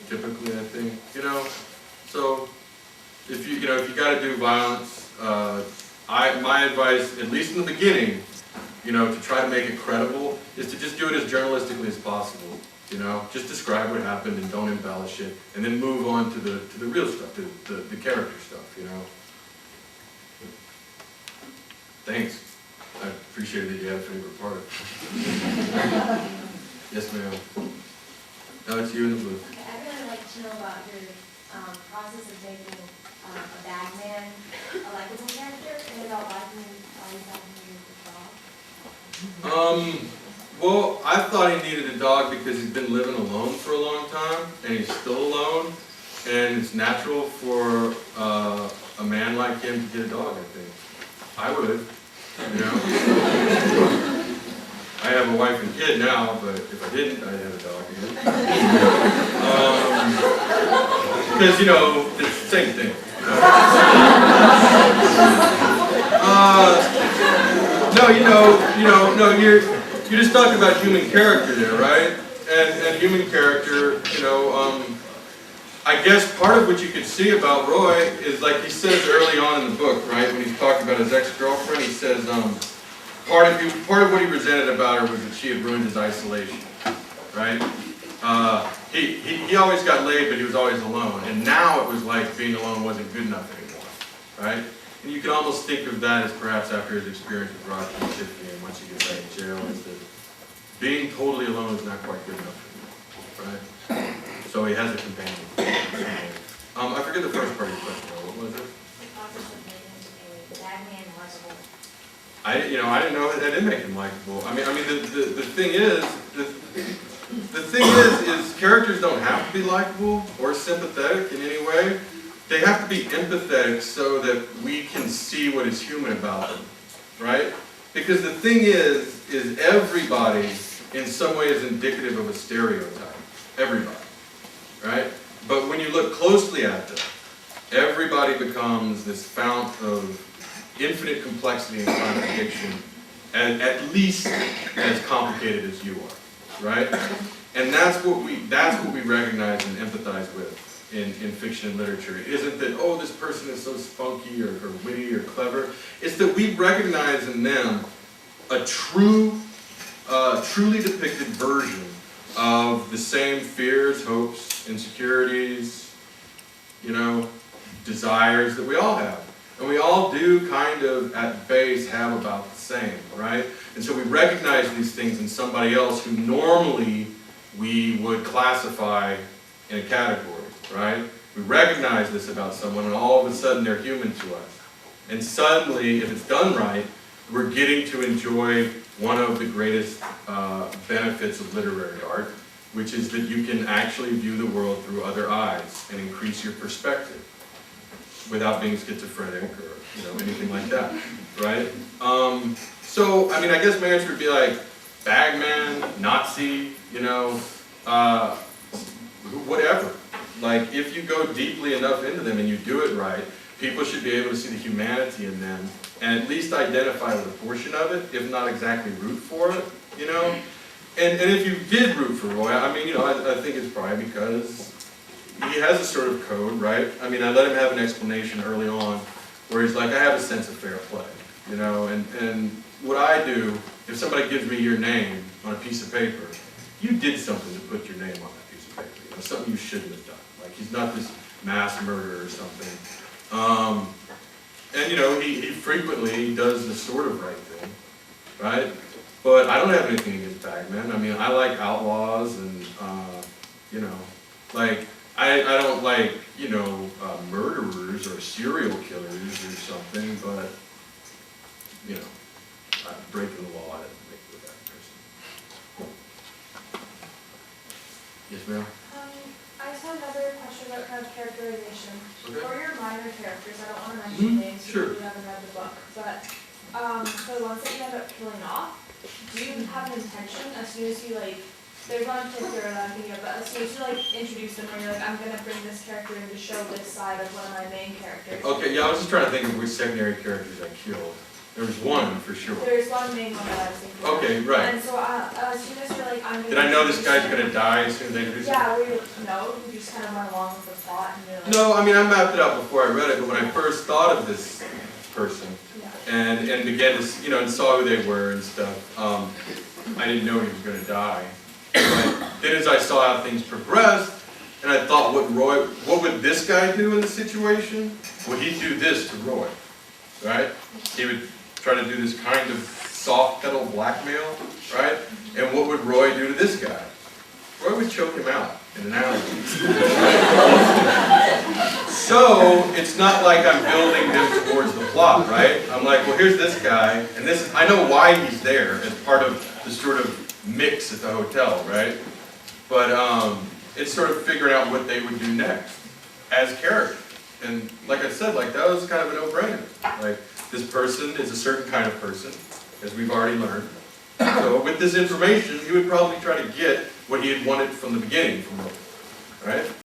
Speaker 2: typically, I think, you know. So, if you got to do violence, my advice, at least in the beginning, you know, to try to make it credible, is to just do it as journalistically as possible. You know, just describe what happened and don't embellish it, and then move on to the real stuff, the character stuff. You know. Thanks. I appreciate that you had a favorite part. Yes, ma'am. Now it's you in the booth.
Speaker 10: Okay, I'd really like to know about your process of making a bagman a likable character, and about liking the dog.
Speaker 2: Well, I thought he needed a dog because he's been living alone for a long time, and he's still alone, and it's natural for a man like him to get a dog, I think. I would, you know. I have a wife and kid now, but if I didn't, I'd have a dog again. Because, you know, it's the same thing. No, you're just talking about human character there, right? And human character, you know, I guess part of what you could see about Roy is, like he says early on in the book, right, when he's talking about his ex-girlfriend, he says, part of what he resented about her was that she had ruined his isolation, right? He always got laid, but he was always alone. And now it was like being alone wasn't good enough anymore, right? And you can almost think of that as perhaps after his experience with Roger and Tiffany, and once he gets out of jail, is that being totally alone is not quite good enough for him, right? So he has a companion. I forget the first part of your question, though. What was it?
Speaker 10: The process of making a bagman likable.
Speaker 2: I didn't know that did make him likable. I mean, the thing is characters don't have to be likable or sympathetic in any way. They have to be empathetic so that we can see what is human about them, right? Because the thing is everybody in some way is indicative of a stereotype. Everybody, right? But when you look closely at them, everybody becomes this fount of infinite complexity and contradiction, and at least as complicated as you are, right? And that's what we recognize and empathize with in fiction and literature. It isn't that, oh, this person is so spunky or witty or clever. It's that we recognize in them a truly depicted version of the same fears, hopes, insecurities, you know, desires that we all have. And we all do kind of, at base, have about the same, right? And so we recognize these things in somebody else who normally we would classify in a category, right? We recognize this about someone and all of a sudden they're human to us. And suddenly, if it's done right, we're getting to enjoy one of the greatest benefits of literary art, which is that you can actually view the world through other eyes and increase your perspective without being schizophrenic or anything like that, right? So, I mean, I guess my answer would be like, bagman, Nazi, whatever. Like, if you go deeply enough into them and you do it right, people should be able to see the humanity in them and at least identify with a portion of it, if not exactly root for it, And if you did root for Roy, I mean, I think it's probably because he has a sort of code, right? I mean, I let him have an explanation early on where he's like, I have a sense of fair play, and what I do, if somebody gives me your name on a piece of paper, you did something to put your name on that piece of paper, something you shouldn't have done. Like, he's not this mass murderer or something. And he frequently does the sort of right thing, right? But I don't have anything against bagmen. I mean, I like outlaws and, like, I don't like, murderers or serial killers or something, but, breaking the law, I didn't make with that person. Yes, ma'am?
Speaker 5: I just had another question about kind of characterization.
Speaker 2: Okay.
Speaker 5: For your minor characters, I don't want to mention names
Speaker 2: Sure.
Speaker 5: because you haven't read the book, but for the ones that you end up killing off, do you have an intention as soon as you there's one in particular that I'm thinking of, but as soon as you introduce them, where you're like, I'm gonna bring this character in to show this side of one of my main characters.
Speaker 2: Okay, yeah, I was just trying to think of which secondary characters I killed. There was one for sure.
Speaker 5: There's one main one that I was thinking of.
Speaker 2: Okay, right.
Speaker 5: And so as soon as you're like, I'm gonna.
Speaker 2: Did I know this
Speaker 5: introduce
Speaker 2: guy's
Speaker 5: him-
Speaker 2: gonna die as soon as I introduce him?
Speaker 5: Yeah, you just kind of went along with the plot and you're like.
Speaker 2: No, I mean, I mapped it out before I read it, but when I first thought of this person
Speaker 5: Yeah.
Speaker 2: and began to, and saw who they were and stuff, I didn't know he was gonna die. But then as I saw how things progressed, and I thought, what would this guy do in the situation? Would he do this to Roy, right? He would try to do this kind of soft pedal blackmail, right? And what would Roy do to this guy? Roy would choke him out in an alley. So, it's not like I'm building them towards the plot, right? I'm like, well, here's this guy, and I know why he's there as part of the sort of mix at the hotel, right? But it's sort of figuring out what they would do next as characters. And like I said, that was kind of a no-brainer. Like, this person is a certain kind of person, as we've already learned. So with this information, he would probably try to get what he had wanted from the beginning from Roy, right?